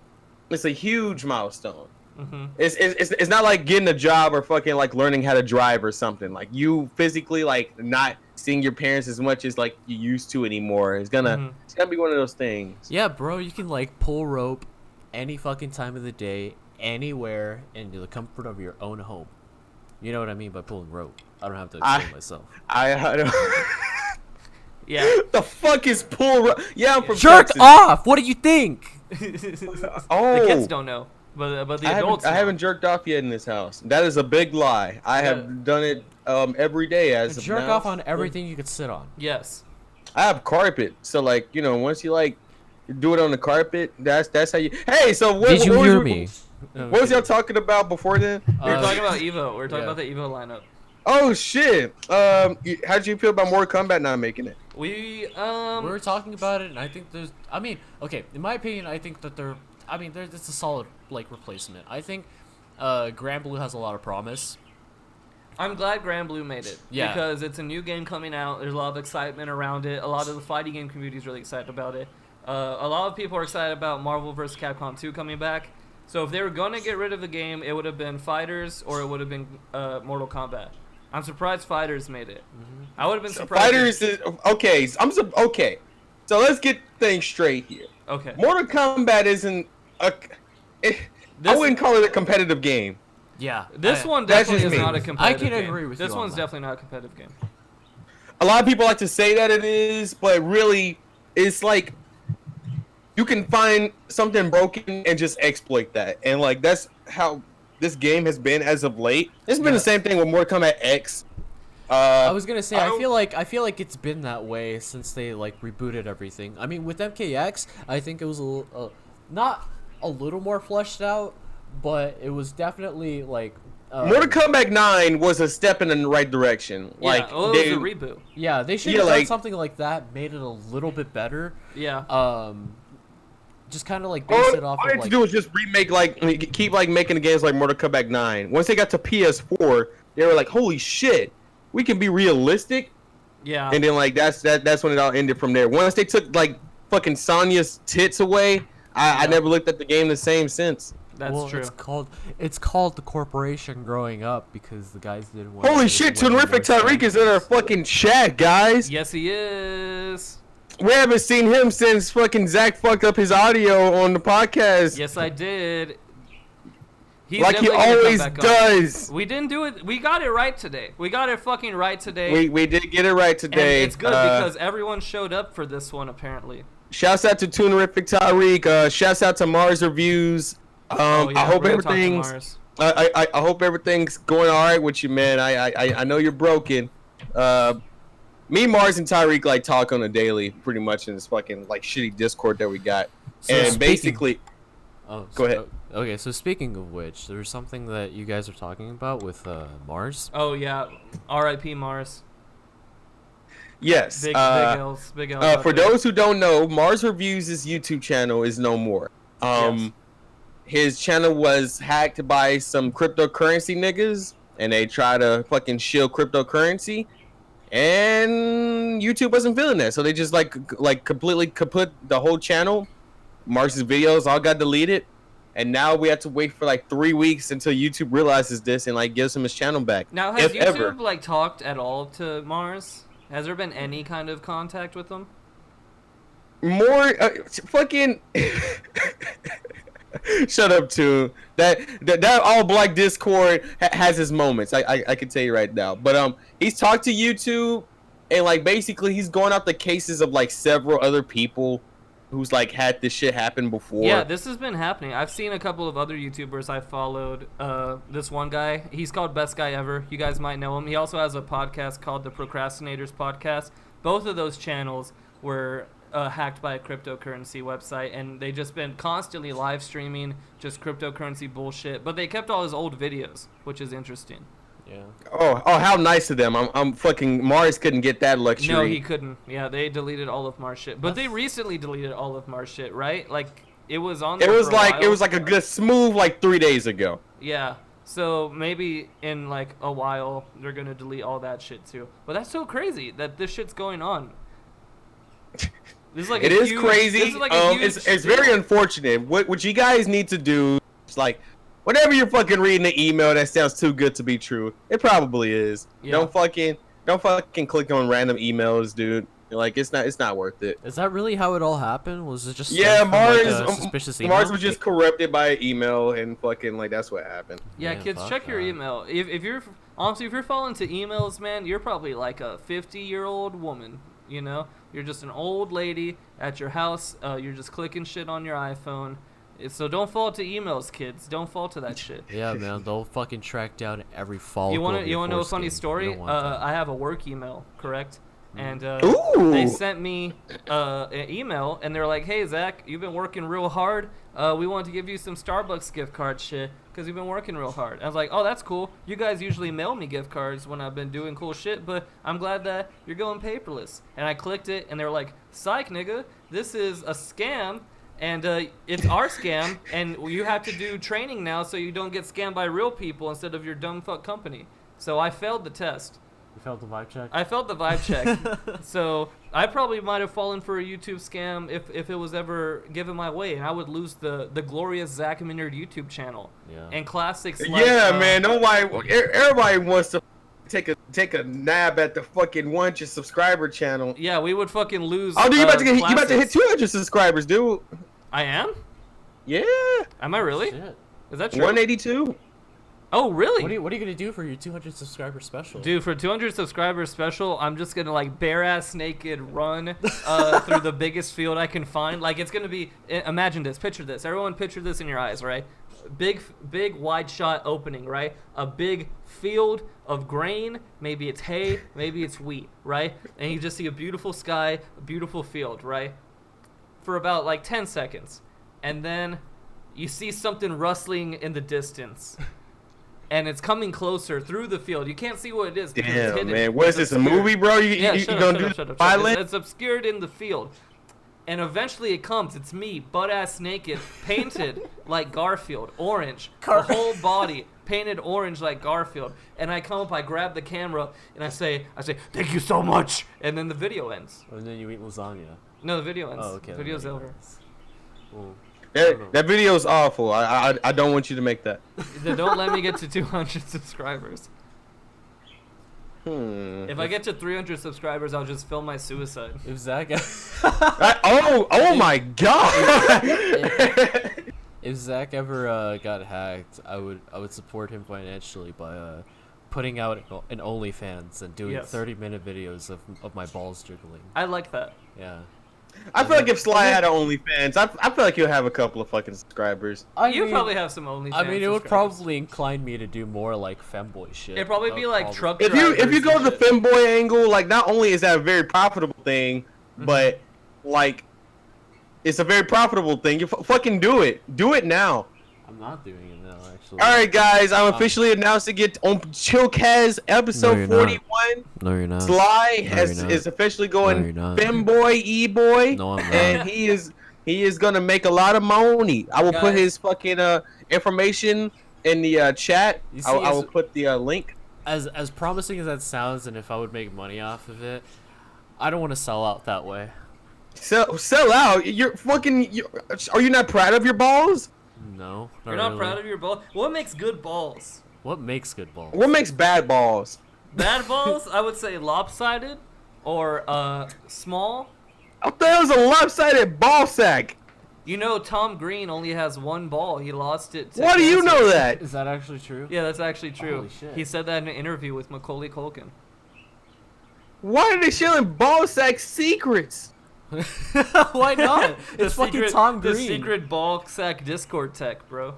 [SPEAKER 4] It's a huge milestone.
[SPEAKER 3] Mm-hmm.
[SPEAKER 4] It's not like getting a job or fucking like learning how to drive or something. Like you physically like not seeing your parents as much as like you used to anymore. It's gonna be one of those things.
[SPEAKER 5] Yeah, bro, you can like pull rope any fucking time of the day, anywhere, in the comfort of your own home. You know what I mean by pulling rope. I don't have to explain myself.
[SPEAKER 4] I don't.
[SPEAKER 3] Yeah.
[SPEAKER 4] The fuck is pull? Yeah, I'm from
[SPEAKER 5] Jerk
[SPEAKER 4] Texas.
[SPEAKER 5] off! What do you think?
[SPEAKER 4] Oh,
[SPEAKER 3] The kids don't know, but the adults.
[SPEAKER 4] I
[SPEAKER 3] know.
[SPEAKER 4] haven't jerked off yet in this house. That is a big lie. I have done it every day as of
[SPEAKER 5] Jerk
[SPEAKER 4] now.
[SPEAKER 5] off on everything you could sit on.
[SPEAKER 3] Yes.
[SPEAKER 4] I have carpet, so like once you like do it on the carpet, that's how you. Hey, so what?
[SPEAKER 5] Did you
[SPEAKER 4] what
[SPEAKER 5] hear
[SPEAKER 4] was
[SPEAKER 5] me?
[SPEAKER 4] What was y'all talking about before then?
[SPEAKER 3] We were talking about Evo. We were talking
[SPEAKER 5] Yeah.
[SPEAKER 3] about the Evo lineup.
[SPEAKER 4] Oh shit. How'd you feel about Mortal Kombat not making it?
[SPEAKER 3] We
[SPEAKER 5] were talking about it, and I think there's. I mean, okay, in my opinion, I think that they're. I mean, it's a solid like replacement. I think Grand Blue has a lot of promise.
[SPEAKER 3] I'm glad Grand Blue made it.
[SPEAKER 5] Yeah.
[SPEAKER 3] Because it's a new game coming out. There's a lot of excitement around it. A lot of the fighting game community is really excited about it. A lot of people are excited about Marvel vs. Capcom 2 coming back. So if they were going to get rid of the game, it would have been Fighters or it would have been Mortal Kombat. I'm surprised Fighters made it. I would have been surprised.
[SPEAKER 4] Fighters is okay. Okay. So let's get things straight here.
[SPEAKER 3] Okay.
[SPEAKER 4] Mortal Kombat isn't a. I wouldn't call it a competitive game.
[SPEAKER 5] Yeah.
[SPEAKER 3] This one
[SPEAKER 4] that's
[SPEAKER 3] definitely
[SPEAKER 4] just
[SPEAKER 3] is
[SPEAKER 4] me.
[SPEAKER 3] not a competitive game.
[SPEAKER 5] I can agree with you
[SPEAKER 3] This
[SPEAKER 5] on
[SPEAKER 3] one's
[SPEAKER 5] that.
[SPEAKER 3] definitely not a competitive game.
[SPEAKER 4] A lot of people like to say that it is, but really, it's like you can find something broken and just exploit that, and like that's how this game has been as of late. It's been the same thing with Mortal Kombat X.
[SPEAKER 5] I was gonna say I feel like it's been that way since they like rebooted everything. I mean, with MKX, I think it was not a little more fleshed out, but it was definitely like.
[SPEAKER 4] Mortal Kombat 9 was a step in the right direction. Like,
[SPEAKER 3] yeah, well, it was a reboot.
[SPEAKER 5] Yeah, they should have done something like that, made it a little bit better.
[SPEAKER 3] Yeah.
[SPEAKER 5] Just kind of like base it off
[SPEAKER 4] all
[SPEAKER 5] of
[SPEAKER 4] they had
[SPEAKER 5] like.
[SPEAKER 4] to do was just remake, like, keep like making the games like Mortal Kombat 9. Once they got to PS4, they were like, holy shit, we can be realistic.
[SPEAKER 3] Yeah.
[SPEAKER 4] And then like that's when it all ended from there. Once they took like fucking Sonya's tits away, I never looked at the game the same since.
[SPEAKER 3] That's true.
[SPEAKER 5] It's called the corporation growing up because the guys didn't want.
[SPEAKER 4] Holy shit, Terrific Tyreek is in our fucking chat, guys.
[SPEAKER 3] Yes, he is.
[SPEAKER 4] We haven't seen him since fucking Zach fucked up his audio on the podcast.
[SPEAKER 3] Yes, I did. He's
[SPEAKER 4] like he
[SPEAKER 3] definitely gonna come
[SPEAKER 4] always
[SPEAKER 3] back on.
[SPEAKER 4] does.
[SPEAKER 3] We didn't do it. We got it right today. We got it fucking right today.
[SPEAKER 4] We did get it right today.
[SPEAKER 3] And it's good because everyone showed up for this one apparently.
[SPEAKER 4] Shouts out to Tunerific Tyreek. Shouts out to Mars Reviews. I hope everything's. I hope everything's going all right with you, man. I know you're broken. Me, Mars, and Tyreek like talk on a daily, pretty much in this fucking like shitty Discord that we got.
[SPEAKER 5] So
[SPEAKER 4] and basically, go ahead.
[SPEAKER 5] Okay, so speaking of which, there's something that you guys are talking about with Mars.
[SPEAKER 3] Oh yeah, R.I.P. Mars.
[SPEAKER 4] Yes.
[SPEAKER 3] Big L's. Big L's.
[SPEAKER 4] For those who don't know, Mars Reviews' YouTube channel is no more.
[SPEAKER 3] Yes.
[SPEAKER 4] His channel was hacked by some cryptocurrency niggas, and they try to fucking shield cryptocurrency, and YouTube wasn't feeling that, so they just like completely kaput the whole channel. Mars's videos all got deleted, and now we have to wait for like 3 weeks until YouTube realizes this and like gives him his channel back.
[SPEAKER 3] Now, has
[SPEAKER 4] if
[SPEAKER 3] YouTube
[SPEAKER 4] ever.
[SPEAKER 3] like talked at all to Mars? Has there been any kind of contact with them?
[SPEAKER 4] More fucking. Shut up, too. That all black Discord has his moments. I can tell you right now. But he's talked to YouTube, and like basically he's going out the cases of like several other people who's like had this shit happen before.
[SPEAKER 3] Yeah, this has been happening. I've seen a couple of other YouTubers I followed. This one guy, he's called Best Guy Ever. You guys might know him. He also has a podcast called The Procrastinators Podcast. Both of those channels were hacked by a cryptocurrency website, and they just been constantly live streaming just cryptocurrency bullshit. But they kept all his old videos, which is interesting.
[SPEAKER 5] Yeah.
[SPEAKER 4] Oh, how nice of them. I'm fucking Mars couldn't get that luxury.
[SPEAKER 3] No, he couldn't. Yeah, they deleted all of Mars shit. But they recently deleted all of Mars shit, right? Like it was on there.
[SPEAKER 4] It was
[SPEAKER 3] for a
[SPEAKER 4] like
[SPEAKER 3] while.
[SPEAKER 4] it was like a good smooth like 3 days ago.
[SPEAKER 3] Yeah. So maybe in like a while they're gonna delete all that shit too. But that's so crazy that this shit's going on. This is like
[SPEAKER 4] It
[SPEAKER 3] a
[SPEAKER 4] is
[SPEAKER 3] huge,
[SPEAKER 4] crazy.
[SPEAKER 3] This is like a huge
[SPEAKER 4] It's very unfortunate. What you guys need to do is like, whenever you're fucking reading an email that sounds too good to be true, it probably is.
[SPEAKER 3] Yeah.
[SPEAKER 4] Don't fucking click on random emails, dude. Like it's not worth it.
[SPEAKER 5] Is that really how it all happened? Was it just
[SPEAKER 4] Yeah,
[SPEAKER 5] from, like, a
[SPEAKER 4] Mars.
[SPEAKER 5] suspicious email?
[SPEAKER 4] Mars was just corrupted by an email, and fucking like that's what happened.
[SPEAKER 3] Yeah,
[SPEAKER 5] Man,
[SPEAKER 3] kids,
[SPEAKER 5] fuck
[SPEAKER 3] check your
[SPEAKER 5] that.
[SPEAKER 3] email. If you're honestly, if you're falling to emails, man, you're probably like a 50-year-old woman. You know, you're just an old lady at your house. You're just clicking shit on your iPhone. So don't fall to emails, kids. Don't fall to that shit.
[SPEAKER 5] Yeah, man, they'll fucking track down every follicle.
[SPEAKER 3] You want
[SPEAKER 5] of
[SPEAKER 3] to
[SPEAKER 5] your
[SPEAKER 3] know a funny
[SPEAKER 5] foreskin. You
[SPEAKER 3] story?
[SPEAKER 5] don't want that.
[SPEAKER 3] I have a work email, correct? and
[SPEAKER 4] Ooh.
[SPEAKER 3] they sent me an email, and they're like, "Hey Zach, you've been working real hard. We want to give you some Starbucks gift card shit because you've been working real hard." I was like, "Oh, that's cool. You guys usually mail me gift cards when I've been doing cool shit, but I'm glad that you're going paperless." And I clicked it, and they were like, "Psych, nigga, this is a scam." And it's our scam, and you have to do training now so you don't get scammed by real people instead of your dumb fuck company. So I failed the test.
[SPEAKER 5] You felt the vibe check?
[SPEAKER 3] I felt the vibe check. So I probably might have fallen for a YouTube scam if it was ever given my way, and I would lose the glorious Zach Minard YouTube channel.
[SPEAKER 5] Yeah.
[SPEAKER 3] And classics like...
[SPEAKER 4] Yeah, man. Everybody wants to take a nab at the fucking 100 subscriber channel.
[SPEAKER 3] Yeah, we would fucking lose.
[SPEAKER 4] Oh, dude, you about to
[SPEAKER 3] classics.
[SPEAKER 4] hit 200 subscribers, dude.
[SPEAKER 3] I am?
[SPEAKER 4] Yeah.
[SPEAKER 3] Am I really?
[SPEAKER 5] Shit.
[SPEAKER 3] Is that true?
[SPEAKER 4] 182.
[SPEAKER 3] Oh, really?
[SPEAKER 5] What are you gonna do for your 200 subscriber special?
[SPEAKER 3] Dude, for 200 subscribers special, I'm just gonna like bare ass naked run through the biggest field I can find. Like it's gonna be. Imagine this. Picture this. Everyone, picture this in your eyes, right? Big wide shot opening, right? A big field of grain. Maybe it's hay. Maybe it's wheat, right? And you just see a beautiful sky, a beautiful field, right? For about like 10 seconds, and then you see something rustling in the distance. And it's coming closer through the field. You can't see what it is. Because it's
[SPEAKER 4] Damn,
[SPEAKER 3] hidden.
[SPEAKER 4] man. What is this, a movie, bro? You gonna do
[SPEAKER 3] Shut up.
[SPEAKER 4] violent?
[SPEAKER 3] It's obscured in the field. And eventually it comes. It's me, butt-ass naked, painted like Garfield, orange. The whole body painted orange like Garfield. And I come up, I grab the camera, and I say, "Thank you so much." And then the video ends.
[SPEAKER 5] And then you eat lasagna.
[SPEAKER 3] No, the video ends.
[SPEAKER 5] Oh, okay.
[SPEAKER 3] The video's over.
[SPEAKER 5] Well,
[SPEAKER 4] That video is awful. I don't want you to make that.
[SPEAKER 3] Then don't let me get to 200 subscribers. If I get to 300 subscribers, I'll just film my suicide.
[SPEAKER 5] if Zach,
[SPEAKER 4] Oh my god!
[SPEAKER 5] if Zach ever got hacked, I would support him financially by putting out an OnlyFans and doing
[SPEAKER 3] Yes.
[SPEAKER 5] 30-minute videos of my balls jiggling.
[SPEAKER 3] I like that.
[SPEAKER 5] Yeah.
[SPEAKER 4] I feel like if Sly had an OnlyFans, I feel like he'll have a couple of fucking subscribers.
[SPEAKER 3] You probably have some OnlyFans.
[SPEAKER 5] I mean, it would
[SPEAKER 3] subscribers.
[SPEAKER 5] probably incline me to do more like femboy shit.
[SPEAKER 3] It'd probably
[SPEAKER 5] That
[SPEAKER 3] be
[SPEAKER 5] would
[SPEAKER 3] like
[SPEAKER 5] probably-
[SPEAKER 3] truck
[SPEAKER 4] If you
[SPEAKER 3] drivers
[SPEAKER 4] go
[SPEAKER 3] and
[SPEAKER 4] to the
[SPEAKER 3] shit.
[SPEAKER 4] femboy angle, like not only is that a very profitable thing, but like it's a very profitable thing. You fucking do it. Do it now.
[SPEAKER 5] I'm not doing it now, actually.
[SPEAKER 4] All right, guys, I'm officially announcing it on Chillcast episode
[SPEAKER 5] you're not.
[SPEAKER 4] 41.
[SPEAKER 5] No, you're not.
[SPEAKER 4] Sly
[SPEAKER 5] No,
[SPEAKER 4] is
[SPEAKER 5] you're not.
[SPEAKER 4] officially
[SPEAKER 5] No,
[SPEAKER 4] going
[SPEAKER 5] you're not.
[SPEAKER 4] femboy, e-boy,
[SPEAKER 5] No, I'm not.
[SPEAKER 4] and he is gonna make a lot of money. I will put
[SPEAKER 3] Guys.
[SPEAKER 4] his fucking information in the chat.
[SPEAKER 5] You see,
[SPEAKER 4] I will put the link.
[SPEAKER 5] As promising as that sounds, and if I would make money off of it, I don't want to sell out that way.
[SPEAKER 4] Sell out. Are you not proud of your balls?
[SPEAKER 5] No,
[SPEAKER 3] You're not proud of your balls. What makes good balls?
[SPEAKER 5] What makes good balls?
[SPEAKER 4] What makes bad balls?
[SPEAKER 3] Bad balls, I would say lopsided or small.
[SPEAKER 4] I thought it was a lopsided ball sack.
[SPEAKER 3] You know, Tom Green only has one ball. He lost it. To
[SPEAKER 4] Why do you
[SPEAKER 3] cancer.
[SPEAKER 4] know that?
[SPEAKER 5] Is that actually true?
[SPEAKER 3] Yeah, that's actually true.
[SPEAKER 5] Holy shit.
[SPEAKER 3] He said that in an interview with Macaulay Culkin.
[SPEAKER 4] Why are they sharing ball sack secrets?
[SPEAKER 5] Why not? It's fucking
[SPEAKER 3] secret,
[SPEAKER 5] Tom
[SPEAKER 3] the
[SPEAKER 5] Green.
[SPEAKER 3] secret ball sack Discord tech, bro.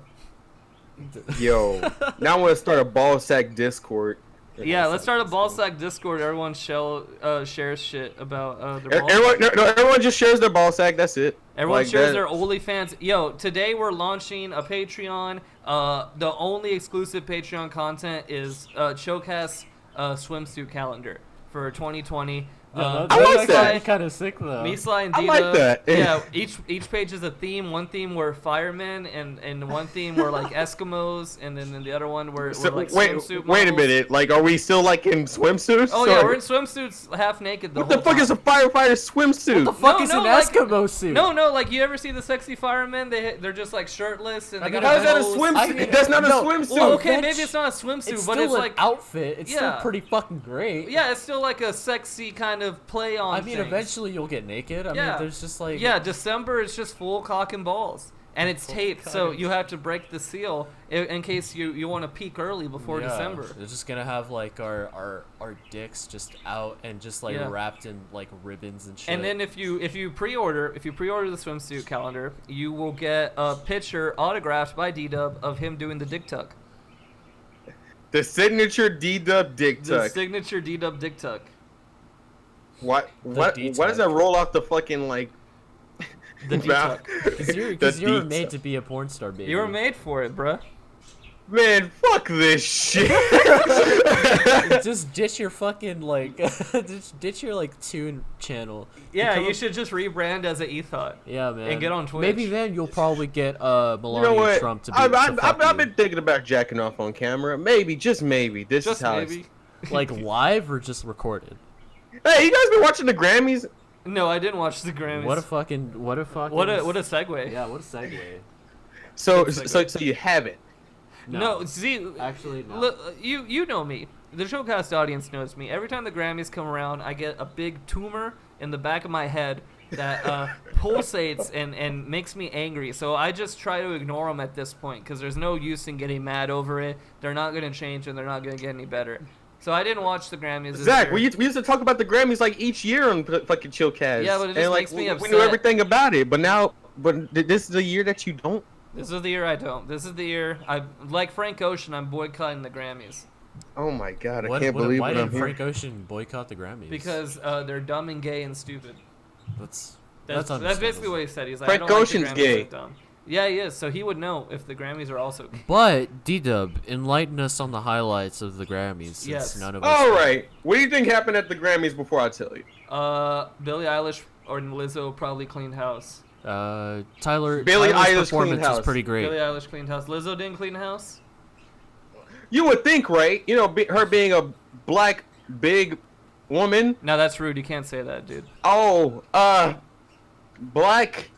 [SPEAKER 4] Yo, now I want to start a ball sack Discord.
[SPEAKER 3] Yeah, let's start a ball sack Discord. Everyone shares shit about their balls.
[SPEAKER 4] Everyone just shares their ball sack. That's it.
[SPEAKER 3] Everyone
[SPEAKER 4] Like
[SPEAKER 3] shares
[SPEAKER 4] that.
[SPEAKER 3] their OnlyFans. Yo, today we're launching a Patreon. The only exclusive Patreon content is Chillcast swimsuit calendar for 2020.
[SPEAKER 5] Yeah,
[SPEAKER 4] I like that.
[SPEAKER 5] Kind of sick though.
[SPEAKER 3] Me, Sly, and
[SPEAKER 4] I
[SPEAKER 3] Dita.
[SPEAKER 4] like that.
[SPEAKER 3] Yeah, each page is a theme. One theme were firemen, and one theme were like Eskimos, and then the other one were like swimsuit
[SPEAKER 4] wait a
[SPEAKER 3] models.
[SPEAKER 4] minute. Like, are we still like in swimsuits?
[SPEAKER 3] Oh yeah,
[SPEAKER 4] Or-
[SPEAKER 3] we're in swimsuits, half naked.
[SPEAKER 4] What the fuck is a firefighter swimsuit?
[SPEAKER 5] What the fuck
[SPEAKER 3] No,
[SPEAKER 5] is
[SPEAKER 3] no,
[SPEAKER 5] an
[SPEAKER 3] like-
[SPEAKER 5] Eskimo suit?
[SPEAKER 3] No, like you ever see the sexy firemen? They're just like shirtless and they
[SPEAKER 5] mean,
[SPEAKER 3] got
[SPEAKER 4] How is that a
[SPEAKER 3] hose.
[SPEAKER 4] swimsuit? That's not a
[SPEAKER 5] no,
[SPEAKER 4] swimsuit.
[SPEAKER 3] Well, okay,
[SPEAKER 5] That's-
[SPEAKER 3] maybe it's not a swimsuit,
[SPEAKER 5] it's
[SPEAKER 3] but
[SPEAKER 5] still
[SPEAKER 3] it's
[SPEAKER 5] an
[SPEAKER 3] like
[SPEAKER 5] outfit. It's still
[SPEAKER 3] Yeah.
[SPEAKER 5] pretty fucking great.
[SPEAKER 3] yeah, it's still like a sexy kind of play on.
[SPEAKER 5] I mean,
[SPEAKER 3] things.
[SPEAKER 5] eventually you'll get naked. I
[SPEAKER 3] Yeah.
[SPEAKER 5] mean, there's just like
[SPEAKER 3] Yeah, December is just full cock and balls. And it's taped, so
[SPEAKER 5] cock.
[SPEAKER 3] you have to break the seal in case you want to peak early before
[SPEAKER 5] yeah,
[SPEAKER 3] December.
[SPEAKER 5] They're just gonna have like our dicks just out and just like
[SPEAKER 3] Yeah.
[SPEAKER 5] wrapped in like ribbons and shit.
[SPEAKER 3] And then if you pre-order the swimsuit calendar, you will get a picture autographed by D-Dub of him doing the dick tuck.
[SPEAKER 4] The signature D-Dub dick
[SPEAKER 3] The
[SPEAKER 4] tuck.
[SPEAKER 3] signature D-Dub dick tuck.
[SPEAKER 4] What
[SPEAKER 5] D-tuck.
[SPEAKER 4] does that roll off the fucking like
[SPEAKER 3] The
[SPEAKER 4] mouth?
[SPEAKER 3] D-tuck.
[SPEAKER 5] Because you were
[SPEAKER 4] D-tuck.
[SPEAKER 5] made to be a porn star, baby.
[SPEAKER 3] You were made for it, bruh.
[SPEAKER 4] Man, fuck this shit.
[SPEAKER 5] Just ditch your fucking like, just ditch your like tune channel.
[SPEAKER 3] Yeah,
[SPEAKER 5] Become
[SPEAKER 3] you
[SPEAKER 5] a-
[SPEAKER 3] should just rebrand as a ethot.
[SPEAKER 5] Yeah, man.
[SPEAKER 3] And get on Twitch.
[SPEAKER 5] Maybe then you'll probably get Melania
[SPEAKER 4] You know what?
[SPEAKER 5] Trump to be.
[SPEAKER 4] I've been thinking about jacking off on camera. Maybe, just maybe. This
[SPEAKER 3] Just
[SPEAKER 4] is how
[SPEAKER 3] maybe.
[SPEAKER 5] like live or just recorded.
[SPEAKER 4] Hey, you guys been watching the Grammys?
[SPEAKER 3] No, I didn't watch the Grammys.
[SPEAKER 5] What a fucking.
[SPEAKER 3] what a segue.
[SPEAKER 5] Yeah, what a segue.
[SPEAKER 4] So
[SPEAKER 3] Good segue.
[SPEAKER 4] so you haven't.
[SPEAKER 3] No, see,
[SPEAKER 5] Actually, no.
[SPEAKER 3] look, you know me. The Chillcast audience knows me. Every time the Grammys come around, I get a big tumor in the back of my head that pulsates and makes me angry. So I just try to ignore them at this point because there's no use in getting mad over it. They're not going to change and they're not going to get any better. So I didn't watch the Grammys this
[SPEAKER 4] Zach,
[SPEAKER 3] year.
[SPEAKER 4] we used to talk about the Grammys like each year on fucking Chillcast.
[SPEAKER 3] Yeah, but it just
[SPEAKER 4] and, like,
[SPEAKER 3] makes me
[SPEAKER 4] we
[SPEAKER 3] upset.
[SPEAKER 4] knew everything about it, but this is the year that you don't.
[SPEAKER 3] This is the year I don't. This is the year like Frank Ocean. I'm boycotting the Grammys
[SPEAKER 4] Oh my god, I
[SPEAKER 5] What-
[SPEAKER 4] can't
[SPEAKER 5] what-
[SPEAKER 4] believe
[SPEAKER 5] why
[SPEAKER 4] what I'm
[SPEAKER 5] did
[SPEAKER 4] hearing.
[SPEAKER 5] Frank Ocean boycott the Grammys?
[SPEAKER 3] because they're dumb and gay and stupid.
[SPEAKER 5] that's
[SPEAKER 3] That's basically what he said. He's like,
[SPEAKER 4] Frank
[SPEAKER 3] I don't
[SPEAKER 4] Ocean's
[SPEAKER 3] like the Grammys,
[SPEAKER 4] gay.
[SPEAKER 3] they're dumb. Yeah, he is. So he would know if the Grammys are also gay.
[SPEAKER 5] But D-Dub, enlighten us on the highlights of the Grammys. Since
[SPEAKER 3] Yes.
[SPEAKER 5] none of us.
[SPEAKER 4] All right, what do you think happened at the Grammys before I tell you?
[SPEAKER 3] Billie Eilish or Lizzo probably cleaned house.
[SPEAKER 5] Billie
[SPEAKER 4] Eilish
[SPEAKER 5] Eilish's performance
[SPEAKER 4] cleaned house.
[SPEAKER 5] is pretty great.
[SPEAKER 3] Billie Eilish cleaned house. Lizzo didn't clean house.
[SPEAKER 4] You would think, right? You know, her being a black big woman.
[SPEAKER 3] No, that's rude. You can't say that, dude.
[SPEAKER 4] Oh, black.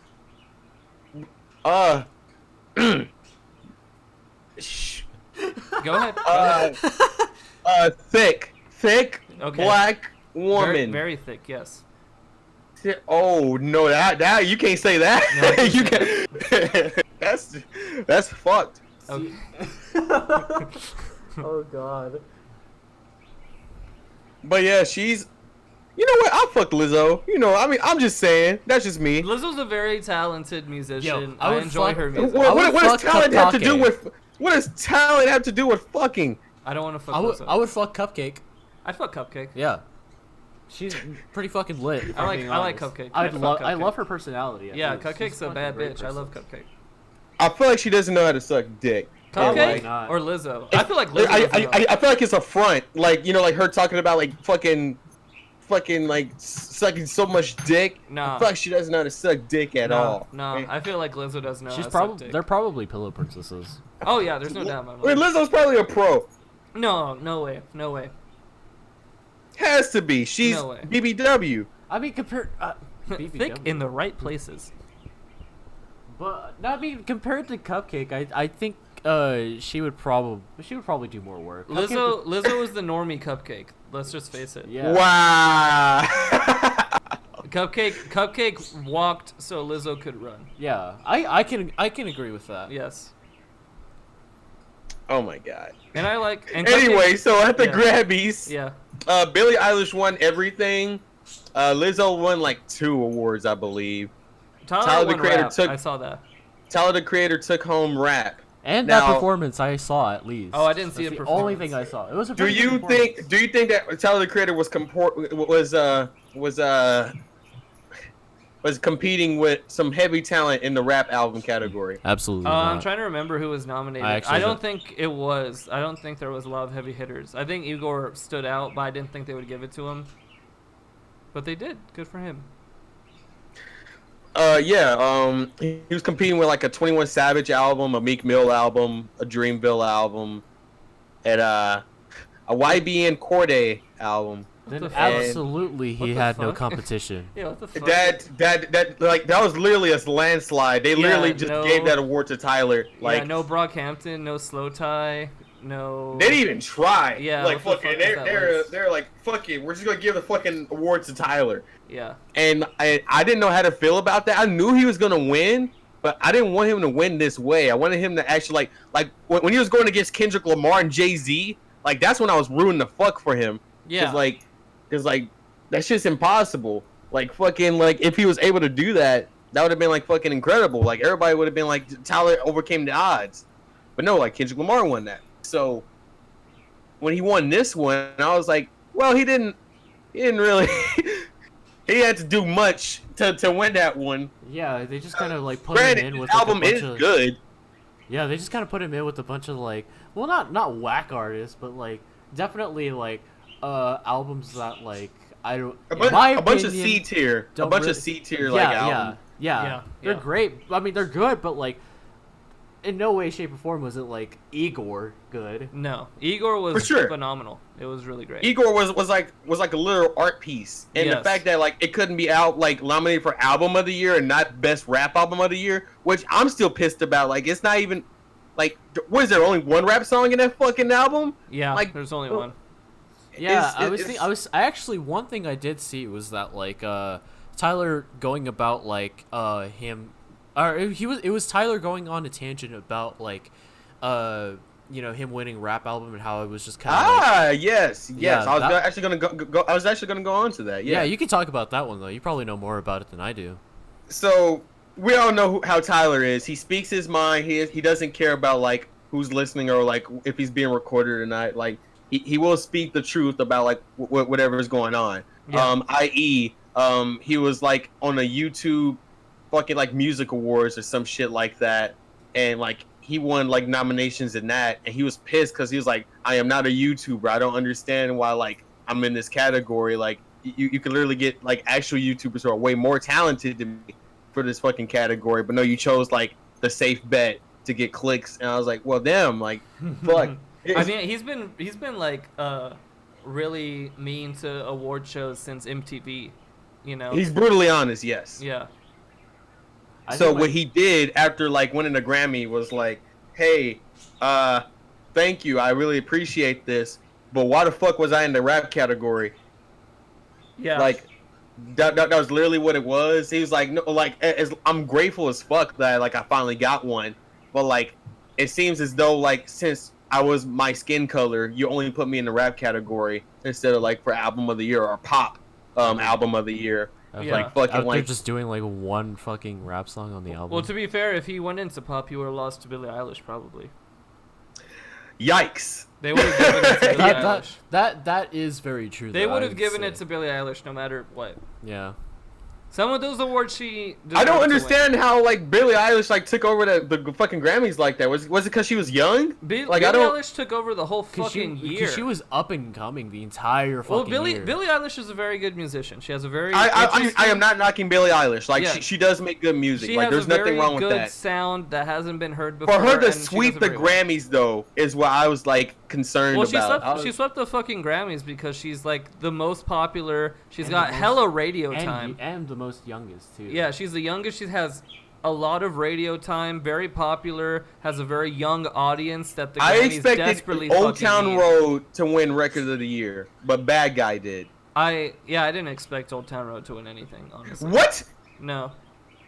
[SPEAKER 4] Shh.
[SPEAKER 3] Go ahead. Go ahead.
[SPEAKER 4] Thick
[SPEAKER 3] Okay.
[SPEAKER 4] black
[SPEAKER 3] Very,
[SPEAKER 4] woman.
[SPEAKER 3] very thick. Yes.
[SPEAKER 4] Oh no, that you can't say that.
[SPEAKER 3] No, I
[SPEAKER 4] you
[SPEAKER 3] can't
[SPEAKER 4] can't. That's fucked.
[SPEAKER 3] Okay.
[SPEAKER 5] Oh God.
[SPEAKER 4] But yeah, she's. You know what? I'll fuck Lizzo. You know, I mean, I'm just saying. That's just me.
[SPEAKER 3] Lizzo's a very talented musician.
[SPEAKER 5] I
[SPEAKER 3] I
[SPEAKER 5] would
[SPEAKER 3] enjoy
[SPEAKER 5] fuck-
[SPEAKER 3] her music.
[SPEAKER 4] What
[SPEAKER 5] would
[SPEAKER 4] does
[SPEAKER 5] fuck
[SPEAKER 4] talent have to do
[SPEAKER 5] Kapake.
[SPEAKER 4] with? What does talent have to do with fucking?
[SPEAKER 3] I don't want to fuck
[SPEAKER 5] I would,
[SPEAKER 3] Lizzo.
[SPEAKER 5] I would fuck Cupcake.
[SPEAKER 3] I'd fuck Cupcake.
[SPEAKER 5] Yeah. She's pretty fucking lit. if
[SPEAKER 3] I
[SPEAKER 5] I'm
[SPEAKER 3] like
[SPEAKER 5] being
[SPEAKER 3] Cupcake.
[SPEAKER 5] honest.
[SPEAKER 3] I'd fuck
[SPEAKER 5] I
[SPEAKER 3] Cupcake.
[SPEAKER 5] love her personality. I
[SPEAKER 3] Yeah,
[SPEAKER 5] think. She's
[SPEAKER 3] Cupcake's a
[SPEAKER 5] fucking
[SPEAKER 3] bad
[SPEAKER 5] great
[SPEAKER 3] bitch. I
[SPEAKER 5] person.
[SPEAKER 3] love Cupcake.
[SPEAKER 4] I feel like she doesn't know how to suck dick. And,
[SPEAKER 3] Cupcake
[SPEAKER 4] like,
[SPEAKER 5] not?
[SPEAKER 3] or Lizzo? I feel like Lizzo.
[SPEAKER 4] I,
[SPEAKER 3] doesn't know.
[SPEAKER 4] I feel like it's a front. Like, you know, like her talking about like fucking like sucking so much dick.
[SPEAKER 3] Nah.
[SPEAKER 4] I feel like she doesn't know how to suck dick at all.
[SPEAKER 3] No, I feel like Lizzo doesn't know.
[SPEAKER 5] She's
[SPEAKER 3] how to suck
[SPEAKER 5] probably.
[SPEAKER 3] dick.
[SPEAKER 5] They're probably pillow princesses.
[SPEAKER 3] Oh yeah, there's no doubt in my
[SPEAKER 4] Wait,
[SPEAKER 3] mind.
[SPEAKER 4] Lizzo's probably a pro.
[SPEAKER 3] No way, no way.
[SPEAKER 4] Has to be. She's
[SPEAKER 3] No way.
[SPEAKER 4] BBW.
[SPEAKER 5] I mean, compared.
[SPEAKER 3] Think in the right places.
[SPEAKER 5] But no, I mean, compared to Cupcake, I think she would probably do more work.
[SPEAKER 3] Lizzo is the normie Cupcake. Let's just face it.
[SPEAKER 5] Yeah.
[SPEAKER 4] Wow.
[SPEAKER 3] Cupcake walked so Lizzo could run.
[SPEAKER 5] Yeah, I can agree with that.
[SPEAKER 3] Yes.
[SPEAKER 4] Oh my god.
[SPEAKER 3] And I like. And
[SPEAKER 4] Anyway, so at the
[SPEAKER 3] Yeah.
[SPEAKER 4] Grammys,
[SPEAKER 3] Yeah.
[SPEAKER 4] Billie Eilish won everything. Lizzo won like 2 awards, I believe.
[SPEAKER 3] Tyler
[SPEAKER 4] the
[SPEAKER 3] won
[SPEAKER 4] Creator
[SPEAKER 3] rap.
[SPEAKER 4] took-
[SPEAKER 3] I saw that.
[SPEAKER 4] Tyler the Creator took home rap.
[SPEAKER 5] And that
[SPEAKER 4] Now-
[SPEAKER 5] performance I saw at least.
[SPEAKER 3] Oh, I didn't see
[SPEAKER 5] That's
[SPEAKER 3] a
[SPEAKER 5] the only
[SPEAKER 3] performance.
[SPEAKER 5] thing I saw. It was a
[SPEAKER 4] Do
[SPEAKER 5] pretty good
[SPEAKER 4] you
[SPEAKER 5] performance.
[SPEAKER 4] think that Tyler the Creator was competing with some heavy talent in the rap album category?
[SPEAKER 5] Absolutely
[SPEAKER 3] I'm
[SPEAKER 5] not.
[SPEAKER 3] trying to remember who was nominated.
[SPEAKER 5] I actually
[SPEAKER 3] I don't
[SPEAKER 5] don't-
[SPEAKER 3] think it was. I don't think there was a lot of heavy hitters. I think Igor stood out, but I didn't think they would give it to him. But they did. Good for him.
[SPEAKER 4] He was competing with like a 21 Savage album, a Meek Mill album, a Dreamville album, and a YBN Cordae album.
[SPEAKER 5] Then
[SPEAKER 3] the fuck?
[SPEAKER 5] absolutely he
[SPEAKER 3] What the
[SPEAKER 5] had no
[SPEAKER 3] fuck?
[SPEAKER 5] competition.
[SPEAKER 3] Yeah, what the fuck?
[SPEAKER 4] That was literally a landslide. They literally just
[SPEAKER 3] no-
[SPEAKER 4] gave that award to Tyler. Like,
[SPEAKER 3] yeah, no Brockhampton, no Slow Tie, no.
[SPEAKER 4] they didn't even try.
[SPEAKER 3] Yeah,
[SPEAKER 4] like
[SPEAKER 3] what the
[SPEAKER 4] fucking,
[SPEAKER 3] fuck is that list?
[SPEAKER 4] they're like, fuck it, we're just gonna give the fucking award to Tyler.
[SPEAKER 3] Yeah.
[SPEAKER 4] And I didn't know how to feel about that. I knew he was gonna win, but I didn't want him to win this way. I wanted him to actually like when he was going against Kendrick Lamar and Jay-Z. Like that's when I was ruining the fuck for him.
[SPEAKER 3] Yeah.
[SPEAKER 4] Cause that's just impossible. Like fucking like if he was able to do that, that would have been like fucking incredible. Like everybody would have been like Tyler overcame the odds. But no, like Kendrick Lamar won that. So when he won this one, I was like, well, he didn't really he had to do much to win that one.
[SPEAKER 5] Yeah, they just kind of like put him
[SPEAKER 4] Granted,
[SPEAKER 5] in with
[SPEAKER 4] the
[SPEAKER 5] like,
[SPEAKER 4] album
[SPEAKER 5] a bunch
[SPEAKER 4] is
[SPEAKER 5] of
[SPEAKER 4] good.
[SPEAKER 5] yeah, they just kind of put him in with a bunch of like, well, not whack artists, but like definitely like albums that like I don't
[SPEAKER 4] A
[SPEAKER 5] in
[SPEAKER 4] bunch of
[SPEAKER 5] opinion,
[SPEAKER 4] C tier,
[SPEAKER 5] don't really-
[SPEAKER 4] like
[SPEAKER 5] yeah,
[SPEAKER 4] albums.
[SPEAKER 5] yeah, they're
[SPEAKER 3] yeah.
[SPEAKER 5] great. I mean, they're good, but like in no way, shape, or form was it like Igor good.
[SPEAKER 3] No, Igor was
[SPEAKER 4] For sure.
[SPEAKER 3] phenomenal. It was really great.
[SPEAKER 4] Igor was like a literal art piece, and the
[SPEAKER 3] Yes.
[SPEAKER 4] fact that like it couldn't be out like nominated for album of the year and not best rap album of the year, which I'm still pissed about. Like it's not even like what is there only one rap song in that fucking album?
[SPEAKER 3] Yeah,
[SPEAKER 4] like,
[SPEAKER 3] there's only one.
[SPEAKER 5] Yeah,
[SPEAKER 4] It's-
[SPEAKER 5] I actually one thing I did see was that like Tyler going about like him or it was Tyler going on a tangent about like you know, him winning rap album and how it was just kind of like,
[SPEAKER 4] yes.
[SPEAKER 5] Yeah,
[SPEAKER 4] I was
[SPEAKER 5] that-
[SPEAKER 4] actually gonna go. I was actually gonna go on to that.
[SPEAKER 5] yeah,
[SPEAKER 4] Yeah.
[SPEAKER 5] you can talk about that one though. You probably know more about it than I do.
[SPEAKER 4] So we all know how Tyler is. He speaks his mind. He doesn't care about like who's listening or like if he's being recorded or not. Like he will speak the truth about like whatever is going on.
[SPEAKER 3] Yeah.
[SPEAKER 4] I.e., he was like on a YouTube fucking like music awards or some shit like that, and like he won like nominations in that, and he was pissed because he was like, I am not a YouTuber. I don't understand why like I'm in this category. Like you can literally get like actual YouTubers who are way more talented than me for this fucking category, but no, you chose like the safe bet to get clicks, and I was like, well, damn, like fuck.
[SPEAKER 3] I mean, he's been like really mean to award shows since MTV. You know.
[SPEAKER 4] He's brutally honest, yes.
[SPEAKER 3] Yeah.
[SPEAKER 5] I
[SPEAKER 4] So
[SPEAKER 5] think,
[SPEAKER 4] what
[SPEAKER 5] like,
[SPEAKER 4] he did after like winning a Grammy was like, hey, thank you, I really appreciate this, but why the fuck was I in the rap category?
[SPEAKER 3] Yeah.
[SPEAKER 4] Like that was literally what it was. He was like, no, like I'm grateful as fuck that like I finally got one, but like it seems as though like since I was my skin color, you only put me in the rap category instead of like for album of the year or pop album of the year.
[SPEAKER 3] Yeah.
[SPEAKER 4] Like fucking
[SPEAKER 5] out there
[SPEAKER 4] like
[SPEAKER 5] just doing like one fucking rap song on the album.
[SPEAKER 3] Well, to be fair, if he went into pop, he would have lost to Billie Eilish probably.
[SPEAKER 4] yikes.
[SPEAKER 3] They would have given it to Billie
[SPEAKER 5] that
[SPEAKER 3] Eilish.
[SPEAKER 5] that is very true.
[SPEAKER 3] They
[SPEAKER 5] though,
[SPEAKER 3] would
[SPEAKER 5] I
[SPEAKER 3] have given
[SPEAKER 5] say.
[SPEAKER 3] it to Billie Eilish no matter what.
[SPEAKER 5] Yeah.
[SPEAKER 3] Some of those awards she.
[SPEAKER 4] I don't
[SPEAKER 3] deserved to
[SPEAKER 4] understand how like Billie Eilish like took over the fucking Grammys like that. Was it because she was young?
[SPEAKER 3] win.
[SPEAKER 4] Like,
[SPEAKER 3] Billie
[SPEAKER 4] I don't-
[SPEAKER 3] Eilish took over the whole fucking year.
[SPEAKER 5] She was up and coming the entire fucking
[SPEAKER 3] well, Billie
[SPEAKER 5] year.
[SPEAKER 3] Eilish is a very good musician. She has a very.
[SPEAKER 4] I am not knocking Billie Eilish. Like
[SPEAKER 3] Yeah.
[SPEAKER 4] she does make good music.
[SPEAKER 3] She
[SPEAKER 4] Like
[SPEAKER 3] has
[SPEAKER 4] there's
[SPEAKER 3] a very
[SPEAKER 4] nothing wrong with
[SPEAKER 3] good
[SPEAKER 4] that.
[SPEAKER 3] sound that hasn't been heard before.
[SPEAKER 4] For her to
[SPEAKER 3] and she does
[SPEAKER 4] sweep
[SPEAKER 3] it
[SPEAKER 4] the
[SPEAKER 3] very well.
[SPEAKER 4] Grammys though is what I was like concerned
[SPEAKER 3] Well,
[SPEAKER 4] about.
[SPEAKER 3] she swept the fucking Grammys because she's like the most popular. She's
[SPEAKER 5] And
[SPEAKER 3] got
[SPEAKER 5] the most-
[SPEAKER 3] hella radio time.
[SPEAKER 5] and the most youngest too.
[SPEAKER 3] Yeah, she's the youngest. She has a lot of radio time. Very popular. Has a very young audience that the
[SPEAKER 4] I
[SPEAKER 3] Grammys
[SPEAKER 4] expected
[SPEAKER 3] desperately
[SPEAKER 4] Old
[SPEAKER 3] fucking
[SPEAKER 4] Town
[SPEAKER 3] need.
[SPEAKER 4] Road to win Record of the Year, but Bad Guy did.
[SPEAKER 3] I didn't expect Old Town Road to win anything. Honestly,
[SPEAKER 4] What?
[SPEAKER 3] No.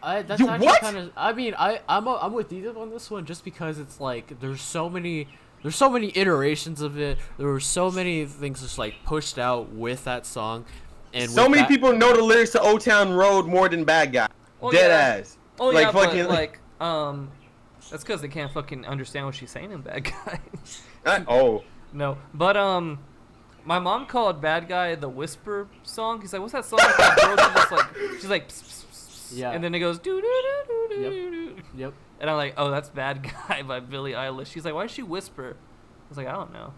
[SPEAKER 5] That's
[SPEAKER 4] You
[SPEAKER 5] actually
[SPEAKER 4] what?
[SPEAKER 5] kind of. I mean, I'm with you on this one just because it's like there's so many iterations of it. There were so many things just like pushed out with that song, and
[SPEAKER 4] So
[SPEAKER 5] with
[SPEAKER 4] many
[SPEAKER 5] that-
[SPEAKER 4] people know the lyrics to Old Town Road more than Bad Guy.
[SPEAKER 3] Well,
[SPEAKER 4] Dead
[SPEAKER 3] yeah.
[SPEAKER 4] ass.
[SPEAKER 3] Oh
[SPEAKER 4] Like,
[SPEAKER 3] yeah,
[SPEAKER 4] fucking-
[SPEAKER 3] but like that's because they can't fucking understand what she's saying in Bad Guy.
[SPEAKER 4] Oh.
[SPEAKER 3] No, but my mom called Bad Guy the Whisper song. He's like, what's that song? That girl just like, she's like, pss, pss, pss,
[SPEAKER 5] Yeah.
[SPEAKER 3] and then it goes doo doo doo doo
[SPEAKER 5] Yep.
[SPEAKER 3] doo doo.
[SPEAKER 5] Yep.
[SPEAKER 3] And I'm like, oh, that's Bad Guy by Billie Eilish. She's like, why does she whisper? I was like, I don't know.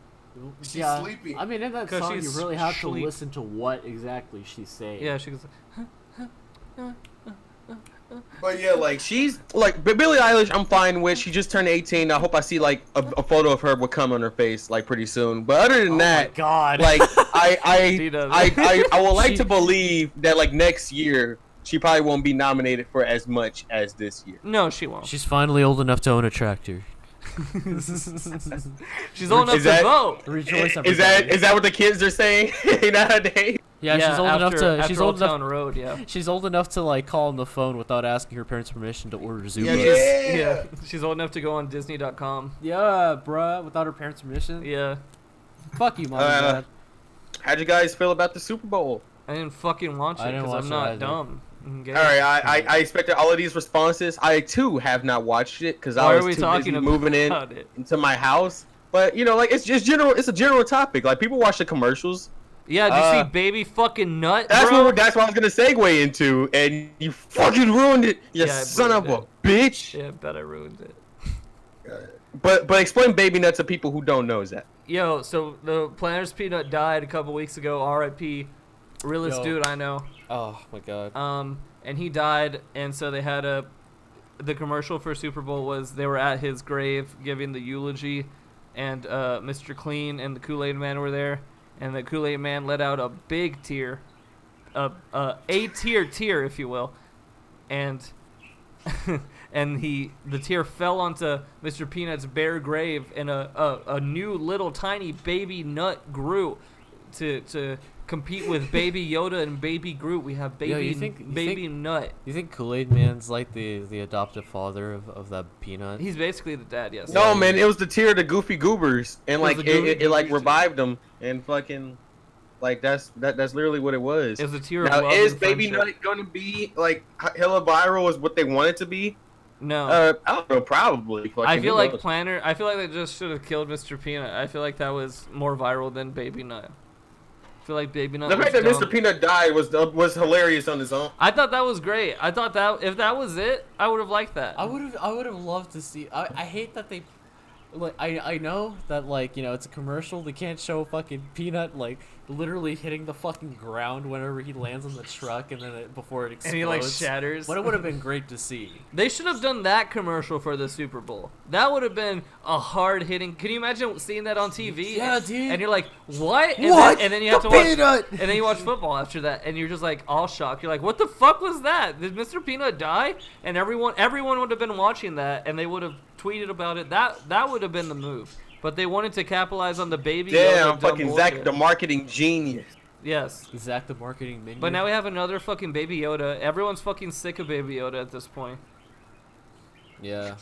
[SPEAKER 2] She's sleepy.
[SPEAKER 5] I mean, in that
[SPEAKER 3] 'Cause
[SPEAKER 5] song, you
[SPEAKER 3] she's
[SPEAKER 5] really have to
[SPEAKER 3] sleep.
[SPEAKER 5] listen to what exactly she's saying.
[SPEAKER 3] Yeah, she goes.
[SPEAKER 4] But yeah, like she's like Billie Eilish. I'm fine with. She just turned 18. I hope I see like a photo of her with cum on her face like pretty soon. But other than
[SPEAKER 5] Oh
[SPEAKER 4] that,
[SPEAKER 5] my god.
[SPEAKER 4] like
[SPEAKER 3] She does.
[SPEAKER 4] I would like
[SPEAKER 5] She-
[SPEAKER 4] to believe that like next year she probably won't be nominated for as much as this year.
[SPEAKER 3] No, she won't.
[SPEAKER 5] She's finally old enough to own a tractor.
[SPEAKER 3] She's old enough
[SPEAKER 4] Is
[SPEAKER 3] to
[SPEAKER 4] that-
[SPEAKER 3] vote.
[SPEAKER 5] Rejoice,
[SPEAKER 4] Is that
[SPEAKER 5] everybody.
[SPEAKER 4] what the kids are saying nowadays?
[SPEAKER 5] Yeah, she's old enough to.
[SPEAKER 3] After
[SPEAKER 5] She's old
[SPEAKER 3] Old
[SPEAKER 5] enough.
[SPEAKER 3] Town Road, yeah.
[SPEAKER 5] She's old enough to like call on the phone without asking her parents' permission to order Zubas.
[SPEAKER 3] Yeah,
[SPEAKER 4] Yeah.
[SPEAKER 3] yeah. She's old enough to go on Disney.com.
[SPEAKER 5] Yeah, bruh, without her parents' permission.
[SPEAKER 3] Yeah.
[SPEAKER 5] Fuck you, mom and dad.
[SPEAKER 4] How'd you guys feel about the Super Bowl?
[SPEAKER 3] I didn't fucking watch
[SPEAKER 5] I
[SPEAKER 3] it
[SPEAKER 5] didn't
[SPEAKER 3] because I'm
[SPEAKER 5] watch it
[SPEAKER 3] not
[SPEAKER 5] either.
[SPEAKER 3] dumb. Okay?
[SPEAKER 4] All right, I expected all of these responses. I too have not watched it because
[SPEAKER 3] Why
[SPEAKER 4] I
[SPEAKER 3] are
[SPEAKER 4] was
[SPEAKER 3] we
[SPEAKER 4] too
[SPEAKER 3] talking
[SPEAKER 4] busy moving
[SPEAKER 3] about it?
[SPEAKER 4] into my house. But you know, like it's just general. It's a general topic. Like people watch the commercials.
[SPEAKER 3] Yeah, did you see Baby fucking Nut,
[SPEAKER 4] That's
[SPEAKER 3] bro?
[SPEAKER 4] what I was gonna segue into, and you fucking ruined it, you
[SPEAKER 3] Yeah, I
[SPEAKER 4] son of
[SPEAKER 3] ruined
[SPEAKER 4] a bitch.
[SPEAKER 3] Yeah, I bet I ruined it.
[SPEAKER 4] But explain Baby Nut to people who don't know that.
[SPEAKER 3] Yo, so the Planters Peanut died a couple weeks ago. R.I.P. Realest
[SPEAKER 5] Yo.
[SPEAKER 3] dude I know.
[SPEAKER 5] Oh my god.
[SPEAKER 3] And he died, and so they had the commercial for Super Bowl was they were at his grave giving the eulogy, and Mr. Clean and the Kool-Aid Man were there, and the Kool-Aid Man let out a big tear, a tear, if you will, and and the tear fell onto Mr. Peanut's bare grave, and a new little tiny baby nut grew to compete with Baby Yoda and Baby Groot. We have Baby
[SPEAKER 5] you think
[SPEAKER 3] Nut.
[SPEAKER 5] You think Kool-Aid Man's like the adoptive father of that peanut?
[SPEAKER 3] He's basically the dad, yes.
[SPEAKER 4] No, man, it was the tear of the Goofy Goobers, and like
[SPEAKER 3] the Goofy
[SPEAKER 4] it like
[SPEAKER 3] Goobers,
[SPEAKER 4] revived them, and fucking like that's literally what it was.
[SPEAKER 3] It was a tear of
[SPEAKER 4] Now
[SPEAKER 3] love
[SPEAKER 4] is
[SPEAKER 3] and
[SPEAKER 4] Baby
[SPEAKER 3] friendship.
[SPEAKER 4] Nut gonna be like hella viral? Is what they want it to be?
[SPEAKER 3] No.
[SPEAKER 4] I don't know, probably. Fucking,
[SPEAKER 3] I feel
[SPEAKER 4] who
[SPEAKER 3] like
[SPEAKER 4] knows?
[SPEAKER 3] I feel like they just should have killed Mr. Peanut. I feel like that was more viral than Baby Nut. I feel like Baby Nut
[SPEAKER 4] The
[SPEAKER 3] was
[SPEAKER 4] fact that
[SPEAKER 3] dumb.
[SPEAKER 4] Mr. Peanut died was hilarious on his own.
[SPEAKER 3] I thought that was great. I thought that if that was it, I would have liked that.
[SPEAKER 5] I would have loved to see. I hate that they, like I know that like it's a commercial. They can't show fucking Peanut like literally hitting the fucking ground whenever he lands on the truck, and then before it explodes.
[SPEAKER 3] And he like shatters.
[SPEAKER 5] But it would have been great to see.
[SPEAKER 3] They should have done that commercial for the Super Bowl. That would have been a hard hitting. Can you imagine seeing that on TV?
[SPEAKER 5] Yeah, dude.
[SPEAKER 3] And you're like, what? And
[SPEAKER 5] What?
[SPEAKER 3] Then you have
[SPEAKER 5] The
[SPEAKER 3] to watch.
[SPEAKER 5] Peanut!
[SPEAKER 3] And then you watch football after that, and you're just like all shocked. You're like, what the fuck was that? Did Mr. Peanut die? And everyone would have been watching that, and they would have tweeted about it. That would have been the move. But they wanted to capitalize on the Baby Yoda
[SPEAKER 4] Damn,
[SPEAKER 3] dumb
[SPEAKER 4] fucking
[SPEAKER 3] bullshit.
[SPEAKER 4] Zach, the marketing genius.
[SPEAKER 3] Yes.
[SPEAKER 5] Zach the marketing minion.
[SPEAKER 3] But now we have another fucking Baby Yoda. Everyone's fucking sick of Baby Yoda at this point.
[SPEAKER 5] Yeah.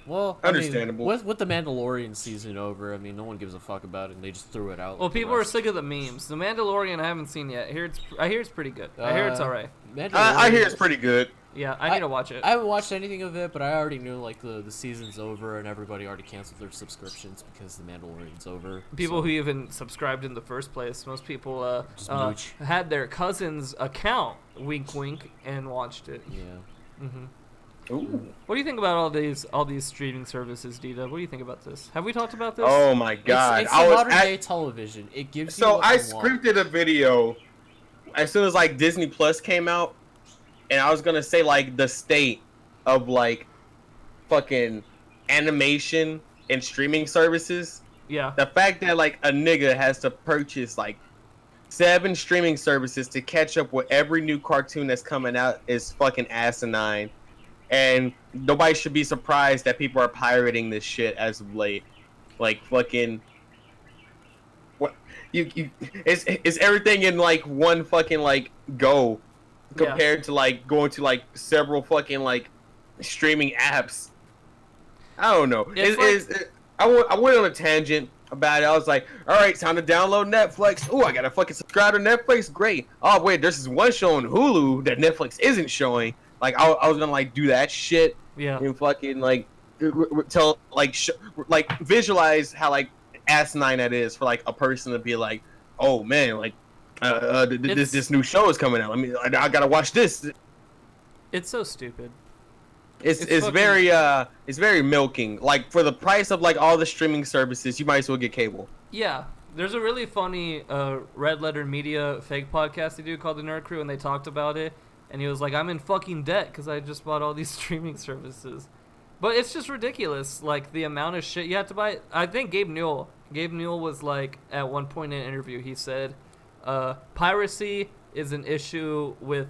[SPEAKER 5] Well,
[SPEAKER 4] Understandable.
[SPEAKER 5] I mean, with the Mandalorian season over, I mean, no one gives a fuck about it, and they just threw it out.
[SPEAKER 3] Well,
[SPEAKER 5] like the
[SPEAKER 3] people are
[SPEAKER 5] rest.
[SPEAKER 3] sick of the memes. The Mandalorian I haven't seen yet. I hear it's pretty good. I hear it's alright.
[SPEAKER 4] I hear it's pretty good.
[SPEAKER 3] Yeah, I need to watch it.
[SPEAKER 5] I haven't watched anything of it, but I already knew like the season's over and everybody already canceled their subscriptions because the Mandalorian's over.
[SPEAKER 3] People
[SPEAKER 5] so.
[SPEAKER 3] who even subscribed in the first place. Most people
[SPEAKER 5] Just mooch.
[SPEAKER 3] had their cousin's account, wink wink, and watched it.
[SPEAKER 5] Yeah.
[SPEAKER 4] Ooh.
[SPEAKER 3] What do you think about all these streaming services, Dita? What do you think about this? Have we talked about this?
[SPEAKER 4] Oh my god!
[SPEAKER 5] It's
[SPEAKER 4] I was
[SPEAKER 5] modern day television. It gives you.
[SPEAKER 4] so
[SPEAKER 5] what
[SPEAKER 4] I
[SPEAKER 5] you want.
[SPEAKER 4] scripted a video as soon as like Disney Plus came out, and I was gonna say like the state of like fucking animation and streaming services.
[SPEAKER 3] Yeah.
[SPEAKER 4] The fact that like a nigga has to purchase like 7 streaming services to catch up with every new cartoon that's coming out is fucking asinine. And nobody should be surprised that people are pirating this shit as of late. Like fucking what it's everything in like one fucking like go compared to like going to like several fucking like streaming apps. I don't know. I went on a tangent about it. I was like, all right, time to download Netflix. Ooh, I gotta fucking subscribe to Netflix. Great. Oh wait, there's this one show on Hulu that Netflix isn't showing. Like I was gonna like do that shit.
[SPEAKER 3] Yeah.
[SPEAKER 4] And fucking like tell like like visualize how like asinine that is for like a person to be like, oh man, like this new show is coming out. I gotta watch this.
[SPEAKER 3] It's so stupid.
[SPEAKER 4] It's
[SPEAKER 3] fucking-
[SPEAKER 4] very milking. Like for the price of like all the streaming services, you might as well get cable.
[SPEAKER 3] Yeah. There's a really funny Red Letter Media fake podcast they do called The Nerd Crew, and they talked about it. And he was like, I'm in fucking debt because I just bought all these streaming services. But it's just ridiculous, like, the amount of shit you have to buy. I think Gabe Newell was like, at one point in an interview, he said, piracy is an issue with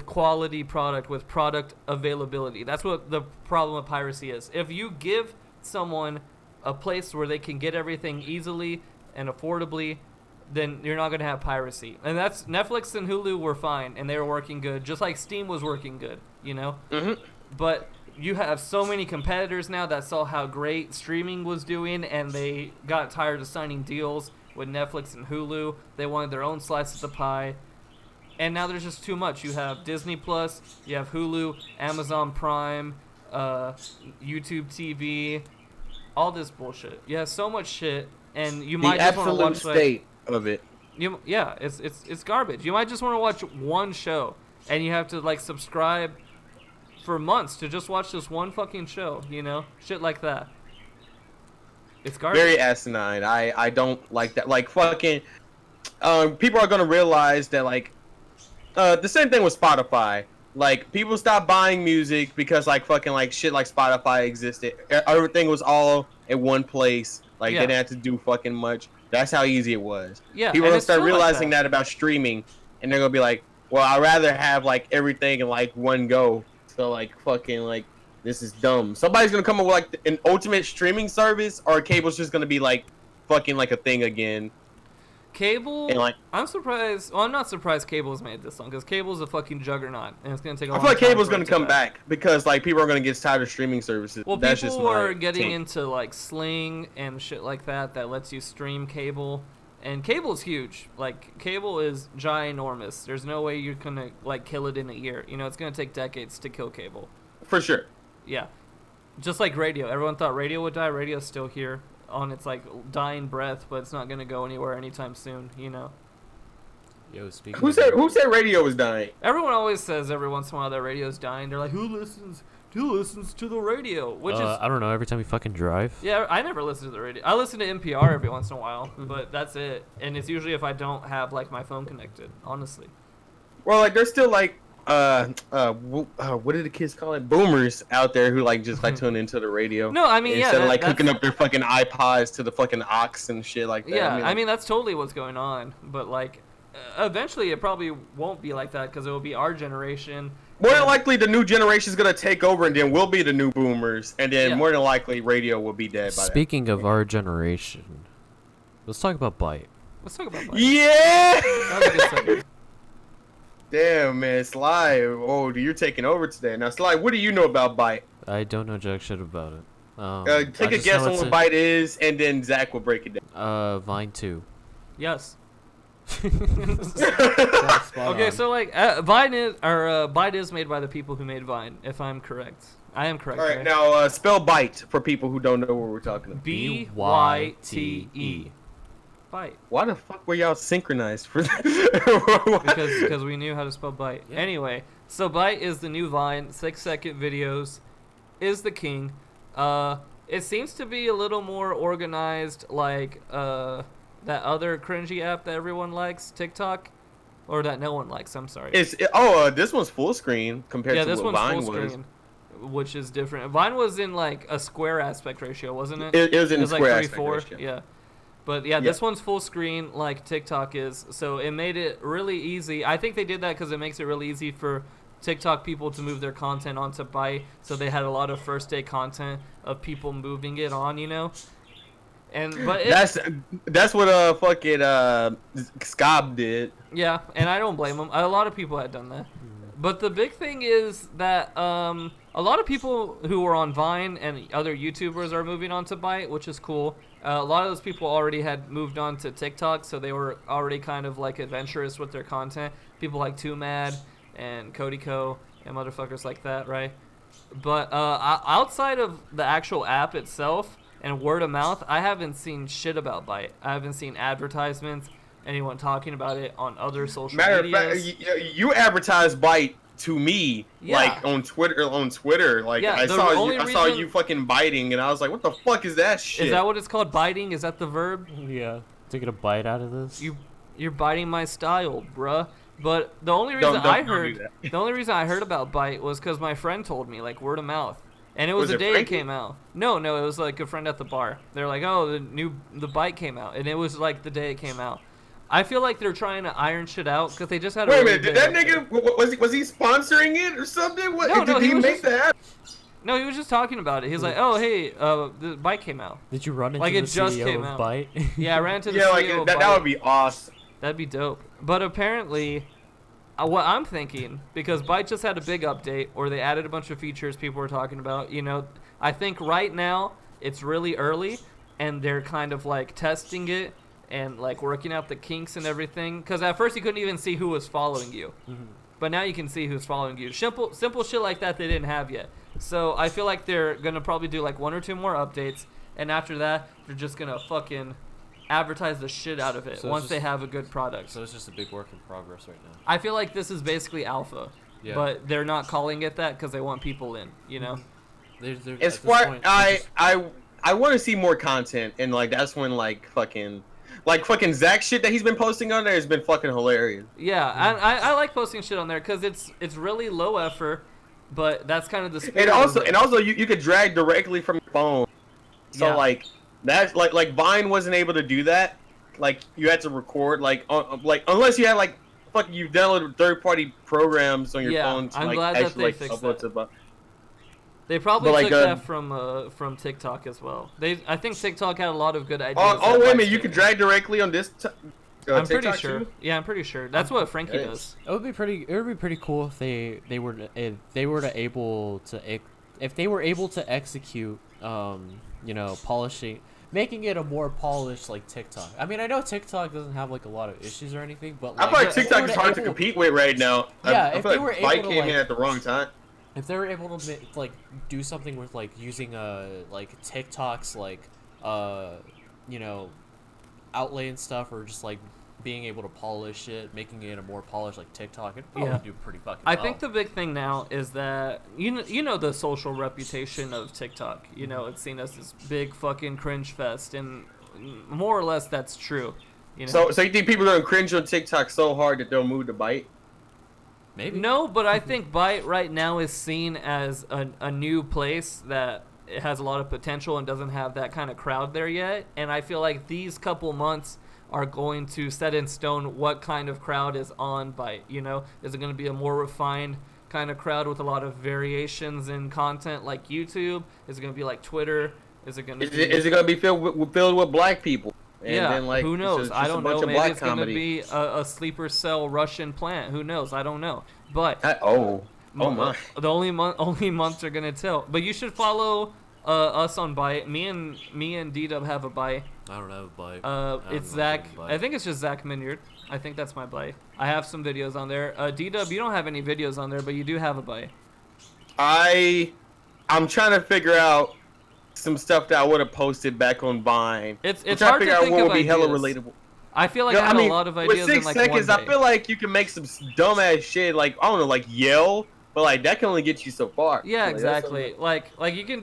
[SPEAKER 3] quality product, with product availability. That's what the problem with piracy is. If you give someone a place where they can get everything easily and affordably, then you're not going to have piracy. And that's Netflix and Hulu were fine, and they were working good, just like Steam was working good, you know?
[SPEAKER 4] Mm-hmm.
[SPEAKER 3] But you have so many competitors now that saw how great streaming was doing, and they got tired of signing deals with Netflix and Hulu. They wanted their own slice of the pie. And now there's just too much. You have Disney Plus, you have Hulu, Amazon Prime, YouTube TV, all this bullshit. You have so much shit, and you might
[SPEAKER 4] The
[SPEAKER 3] just want to
[SPEAKER 4] absolute
[SPEAKER 3] watch like,
[SPEAKER 4] state of it.
[SPEAKER 3] Yeah, it's garbage. You might just want to watch one show, and you have to like subscribe for months to just watch this one fucking show. You know, shit like that. It's garbage.
[SPEAKER 4] Very asinine. I don't like that. Like fucking, people are gonna realize that like, the same thing with Spotify. Like people stopped buying music because like fucking like shit like Spotify existed. Everything was all in one place. Like they didn't have to do fucking much. That's how easy it was.
[SPEAKER 3] Yeah,
[SPEAKER 4] people are gonna
[SPEAKER 3] it's
[SPEAKER 4] start
[SPEAKER 3] still like
[SPEAKER 4] realizing that about streaming, and they're gonna be like, well, I'd rather have like everything in like one go. So like fucking like this is dumb. Somebody's gonna come up with like an ultimate streaming service, or cable's just gonna be like fucking like a thing again.
[SPEAKER 3] Cable,
[SPEAKER 4] And, like,
[SPEAKER 3] I'm surprised. Well, I'm not surprised Cable's made this one because Cable's a fucking juggernaut, and it's gonna take a
[SPEAKER 4] I
[SPEAKER 3] long
[SPEAKER 4] feel like
[SPEAKER 3] time
[SPEAKER 4] cable's
[SPEAKER 3] for it
[SPEAKER 4] gonna
[SPEAKER 3] to
[SPEAKER 4] come
[SPEAKER 3] come
[SPEAKER 4] back because like people are gonna get tired of streaming services.
[SPEAKER 3] Well,
[SPEAKER 4] That's just
[SPEAKER 3] people
[SPEAKER 4] my
[SPEAKER 3] are getting
[SPEAKER 4] take.
[SPEAKER 3] into like Sling and shit like that lets you stream cable, and cable's huge. Like cable is ginormous. There's no way you're gonna like kill it in a year. You know, it's gonna take decades to kill cable.
[SPEAKER 4] For sure.
[SPEAKER 3] Yeah, just like radio. Everyone thought radio would die. Radio's still here on its like dying breath, but it's not gonna go anywhere anytime soon. You know.
[SPEAKER 5] Yo, speaking.
[SPEAKER 4] Who said radio was dying?
[SPEAKER 3] Everyone always says every once in a while that radio's dying. They're like, who listens to the radio? Which is
[SPEAKER 5] I don't know. Every time you fucking drive.
[SPEAKER 3] yeah, I never listen to the radio. I listen to NPR every once in a while, but that's it. And it's usually if I don't have like my phone connected. Honestly.
[SPEAKER 4] Well, like there's still like what did the kids call it? Boomers out there who like just like tune into the radio.
[SPEAKER 3] No, I mean yeah.
[SPEAKER 4] Instead of like
[SPEAKER 3] that's-
[SPEAKER 4] hooking up their fucking iPods to the fucking aux and shit like that.
[SPEAKER 3] Yeah,
[SPEAKER 4] I mean,
[SPEAKER 3] that's totally what's going on. But like, eventually it probably won't be like that because it will be our generation.
[SPEAKER 4] more than likely the new generation is gonna take over, and then we'll be the new boomers, and then
[SPEAKER 3] Yeah.
[SPEAKER 4] more than likely radio will be dead by
[SPEAKER 5] Speaking of our generation, let's talk about Byte.
[SPEAKER 3] Let's talk about
[SPEAKER 4] then.
[SPEAKER 3] that.
[SPEAKER 4] Yeah.
[SPEAKER 3] That was a good segment.
[SPEAKER 4] Damn, man, Sly. Oh, you're taking over today. Now, Sly, what do you know about Byte?
[SPEAKER 5] I don't know jack shit about it.
[SPEAKER 4] Take a guess on what Byte is, and then Zach will break it down.
[SPEAKER 5] Vine 2.
[SPEAKER 3] Yes.
[SPEAKER 5] Spot
[SPEAKER 3] Okay,
[SPEAKER 5] on.
[SPEAKER 3] so like Byte is made by the people who made Vine, if I'm correct. I am correct.
[SPEAKER 4] All right,
[SPEAKER 3] right?
[SPEAKER 4] now spell Byte for people who don't know what we're talking about.
[SPEAKER 3] BYTE.
[SPEAKER 5] BYTE.
[SPEAKER 3] Byte.
[SPEAKER 4] Why the fuck were y'all synchronized for that?
[SPEAKER 3] Because we knew how to spell Byte.
[SPEAKER 5] Yeah.
[SPEAKER 3] Anyway, so Byte is the new Vine. 6-second videos is the king. It seems to be a little more organized, like that other cringy app that everyone likes, TikTok, or that no one likes. I'm sorry.
[SPEAKER 4] This one's full screen compared
[SPEAKER 3] Yeah,
[SPEAKER 4] to
[SPEAKER 3] this
[SPEAKER 4] what
[SPEAKER 3] one's
[SPEAKER 4] Vine
[SPEAKER 3] full
[SPEAKER 4] was.
[SPEAKER 3] screen, which is different. Vine was in like a square aspect ratio, wasn't it?
[SPEAKER 4] It was in
[SPEAKER 3] like
[SPEAKER 4] square
[SPEAKER 3] 3:4.
[SPEAKER 4] aspect ratio.
[SPEAKER 3] Yeah. But yeah, this one's full screen like TikTok is. So it made it really easy. I think they did that because it makes it really easy for TikTok people to move their content onto Byte. So they had a lot of first day content of people moving it on, you know. But
[SPEAKER 4] That's what fucking Scob did.
[SPEAKER 3] yeah, and I don't blame them. A lot of people had done that. But the big thing is that a lot of people who were on Vine and other YouTubers are moving on to Byte, which is cool. A lot of those people already had moved on to TikTok, so they were already kind of like adventurous with their content. People like Too Mad and Cody Co and motherfuckers like that, right? But outside of the actual app itself and word of mouth, I haven't seen shit about Byte. I haven't seen advertisements, anyone talking about it on other social
[SPEAKER 4] Matter of
[SPEAKER 3] medias.
[SPEAKER 4] fact, you advertised Byte to me,
[SPEAKER 3] Yeah.
[SPEAKER 4] like on Twitter. Like
[SPEAKER 3] Yeah,
[SPEAKER 4] I
[SPEAKER 3] the
[SPEAKER 4] saw
[SPEAKER 3] only
[SPEAKER 4] you, I saw
[SPEAKER 3] reason-
[SPEAKER 4] you fucking biting, and I was like, what the fuck is that shit?
[SPEAKER 3] Is that what it's called? Biting? Is that the verb?
[SPEAKER 5] Yeah. Taking a bite out of this.
[SPEAKER 3] You're biting my style, bruh. But the only reason
[SPEAKER 4] Don't
[SPEAKER 3] I
[SPEAKER 4] do
[SPEAKER 3] heard
[SPEAKER 4] that.
[SPEAKER 3] the only reason I heard about Byte was because my friend told me, like word of mouth, and it was
[SPEAKER 4] Was
[SPEAKER 3] the
[SPEAKER 4] it
[SPEAKER 3] day
[SPEAKER 4] Frankie?
[SPEAKER 3] it came out. No, it was like a friend at the bar. They're like, oh, the Byte came out, and it was like the day it came out. I feel like they're trying to iron shit out because they just had.
[SPEAKER 4] Wait a
[SPEAKER 3] really
[SPEAKER 4] minute, did
[SPEAKER 3] big
[SPEAKER 4] that
[SPEAKER 3] update.
[SPEAKER 4] nigga was he sponsoring it or something? What
[SPEAKER 3] No,
[SPEAKER 4] did
[SPEAKER 3] he
[SPEAKER 4] he
[SPEAKER 3] was
[SPEAKER 4] make
[SPEAKER 3] just-
[SPEAKER 4] that?
[SPEAKER 3] No, he was just talking about it. He was like, oh, hey, the Byte came out.
[SPEAKER 5] Did you run into
[SPEAKER 3] Like,
[SPEAKER 5] the
[SPEAKER 3] it just
[SPEAKER 5] CEO
[SPEAKER 3] came
[SPEAKER 5] of
[SPEAKER 3] out.
[SPEAKER 5] Byte?
[SPEAKER 3] Yeah, I ran to the
[SPEAKER 4] Yeah, like
[SPEAKER 3] CEO of
[SPEAKER 4] that
[SPEAKER 3] Byte.
[SPEAKER 4] would be awesome.
[SPEAKER 3] That'd be dope. But apparently, what I'm thinking, because Byte just had a big update, or they added a bunch of features people were talking about, you know, I think right now it's really early, and they're kind of like testing it and like working out the kinks and everything. Because at first you couldn't even see who was following you, but now you can see who's following you. Simple shit like that they didn't have yet. So I feel like they're gonna probably do like 1 or 2 more updates, and after that they're just gonna fucking advertise the shit out of it
[SPEAKER 5] So it's
[SPEAKER 3] once
[SPEAKER 5] just-
[SPEAKER 3] they have a good product.
[SPEAKER 5] So it's just a big work in progress right now.
[SPEAKER 3] I feel like this is basically alpha,
[SPEAKER 5] Yeah.
[SPEAKER 3] but they're not calling it that because they want people in, you know?
[SPEAKER 5] They're,
[SPEAKER 4] As
[SPEAKER 5] at this
[SPEAKER 4] far
[SPEAKER 5] point, they're just-
[SPEAKER 4] I want to see more content, and like that's when like fucking Zach shit that he's been posting on there has been fucking hilarious.
[SPEAKER 3] Yeah, I like posting shit on there because it's really low effort, but that's kind of the spirit.
[SPEAKER 4] And also you could drag directly from your phone. So
[SPEAKER 3] Yeah.
[SPEAKER 4] like that's like Vine wasn't able to do that. Like you had to record like unless you had like fucking you downloaded third-party programs on your
[SPEAKER 3] Yeah,
[SPEAKER 4] phone to
[SPEAKER 3] I'm
[SPEAKER 4] like
[SPEAKER 3] glad that
[SPEAKER 4] actually
[SPEAKER 3] they
[SPEAKER 4] like
[SPEAKER 3] fixed
[SPEAKER 4] upload
[SPEAKER 3] that.
[SPEAKER 4] to.
[SPEAKER 3] They probably
[SPEAKER 4] But, like,
[SPEAKER 3] took that from TikTok as well. I think TikTok had a lot of good ideas.
[SPEAKER 4] Oh
[SPEAKER 3] that
[SPEAKER 4] wait a
[SPEAKER 3] Vine
[SPEAKER 4] minute! You
[SPEAKER 3] didn't.
[SPEAKER 4] can drag directly on this.
[SPEAKER 3] I'm pretty
[SPEAKER 4] TikTok
[SPEAKER 3] sure.
[SPEAKER 4] too?
[SPEAKER 3] Yeah, I'm pretty sure. That's what Frankie
[SPEAKER 4] Nice.
[SPEAKER 3] does.
[SPEAKER 5] It would be pretty cool if they were able to execute polishing, making it a more polished like TikTok. I mean, I know TikTok doesn't have like a lot of issues or anything, but
[SPEAKER 4] I
[SPEAKER 5] like,
[SPEAKER 4] feel like
[SPEAKER 5] if they
[SPEAKER 4] TikTok
[SPEAKER 5] were
[SPEAKER 4] is hard to
[SPEAKER 5] able-
[SPEAKER 4] compete with right now.
[SPEAKER 5] Yeah,
[SPEAKER 4] I
[SPEAKER 5] if
[SPEAKER 4] feel
[SPEAKER 5] they
[SPEAKER 4] like
[SPEAKER 5] were able
[SPEAKER 4] Bike
[SPEAKER 5] to,
[SPEAKER 4] came
[SPEAKER 5] like-
[SPEAKER 4] in at the wrong time.
[SPEAKER 5] If they were able to like do something with like using like TikTok's like outlay and stuff, or just like being able to polish it, making it a more polished like TikTok, it'd probably
[SPEAKER 3] Yeah.
[SPEAKER 5] do pretty fucking
[SPEAKER 3] I
[SPEAKER 5] well.
[SPEAKER 3] think the big thing now is that you know the social reputation of TikTok. You know, it's seen as this big fucking cringe fest, and more or less that's true. You know?
[SPEAKER 4] So you think people are gonna cringe on TikTok so hard that they'll move to Bite?
[SPEAKER 5] maybe
[SPEAKER 3] No, but I think Byte right now is seen as a new place that it has a lot of potential and doesn't have that kind of crowd there yet. And I feel like these couple months are going to set in stone what kind of crowd is on Byte. You know, is it going to be a more refined kind of crowd with a lot of variations in content like YouTube? Is it going to be like Twitter? Is it going to
[SPEAKER 4] Is it gonna be filled with black people? And
[SPEAKER 3] yeah,
[SPEAKER 4] then, like,
[SPEAKER 3] who
[SPEAKER 4] it's
[SPEAKER 3] knows?
[SPEAKER 4] just
[SPEAKER 3] I
[SPEAKER 4] a
[SPEAKER 3] don't
[SPEAKER 4] bunch
[SPEAKER 3] know.
[SPEAKER 4] of
[SPEAKER 3] Maybe
[SPEAKER 4] black
[SPEAKER 3] it's going to
[SPEAKER 4] comedy.
[SPEAKER 3] be a sleeper cell Russian plant. Who knows? I don't know. But
[SPEAKER 4] Oh my!
[SPEAKER 3] the only months are gonna tell. But you should follow us on Byte. Me and D-Dub have a Byte.
[SPEAKER 5] I don't have a bite.
[SPEAKER 3] It's Zach. I think it's just Zach Minyard. I think that's my Byte. I have some videos on there. D-Dub, you don't have any videos on there, but you do have a Byte.
[SPEAKER 4] I'm trying to figure out some stuff that I would have posted back on Vine.
[SPEAKER 3] It's
[SPEAKER 4] I'm trying
[SPEAKER 3] hard to
[SPEAKER 4] figure out
[SPEAKER 3] think
[SPEAKER 4] what
[SPEAKER 3] of
[SPEAKER 4] would be hella
[SPEAKER 3] ideas.
[SPEAKER 4] relatable.
[SPEAKER 3] I feel like
[SPEAKER 4] Yeah,
[SPEAKER 3] I had
[SPEAKER 4] mean,
[SPEAKER 3] a lot of
[SPEAKER 4] with
[SPEAKER 3] ideas
[SPEAKER 4] 6
[SPEAKER 3] in like
[SPEAKER 4] seconds,
[SPEAKER 3] one
[SPEAKER 4] I
[SPEAKER 3] day.
[SPEAKER 4] feel like you can make some dumbass shit. Like I don't know, like yell, but like that can only get you so far.
[SPEAKER 3] Yeah,
[SPEAKER 4] Like, that's
[SPEAKER 3] exactly. Like you can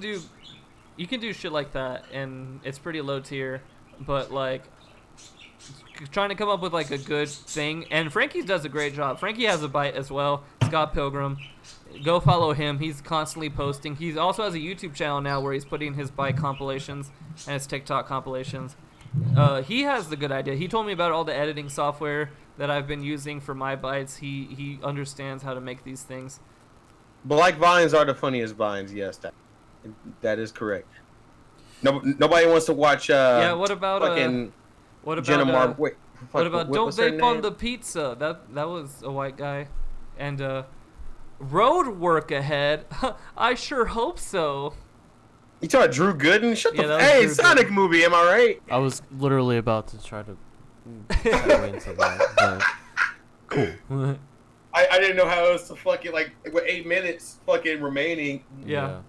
[SPEAKER 3] do shit like that, and it's pretty low tier. But like trying to come up with like a good thing, and Frankie does a great job. Frankie has a Byte as well. Scott Pilgrim, go follow him. He's constantly posting. He also has a YouTube channel now where he's putting his Byte compilations and his TikTok compilations. He has the good idea. He told me about all the editing software that I've been using for my Bytes. He understands how to make these things.
[SPEAKER 4] Black vines are the funniest vines. Yes, that is correct. No, nobody wants to watch.
[SPEAKER 3] Yeah. What about
[SPEAKER 4] fucking
[SPEAKER 3] what about
[SPEAKER 4] Jenna Marbles? Wait,
[SPEAKER 3] what about don't
[SPEAKER 4] what's her
[SPEAKER 3] vape on
[SPEAKER 4] name?
[SPEAKER 3] the pizza? That was a white guy, and road work ahead. I sure hope so.
[SPEAKER 4] You talking about Drew Gooden? Shut
[SPEAKER 3] Yeah,
[SPEAKER 4] the
[SPEAKER 3] that was
[SPEAKER 4] hey
[SPEAKER 3] Drew
[SPEAKER 4] Sonic movie. Am I right?
[SPEAKER 5] I was literally about to try to segue into that, but cool.
[SPEAKER 4] I didn't know how else to fucking like with 8 minutes fucking remaining.
[SPEAKER 3] Yeah.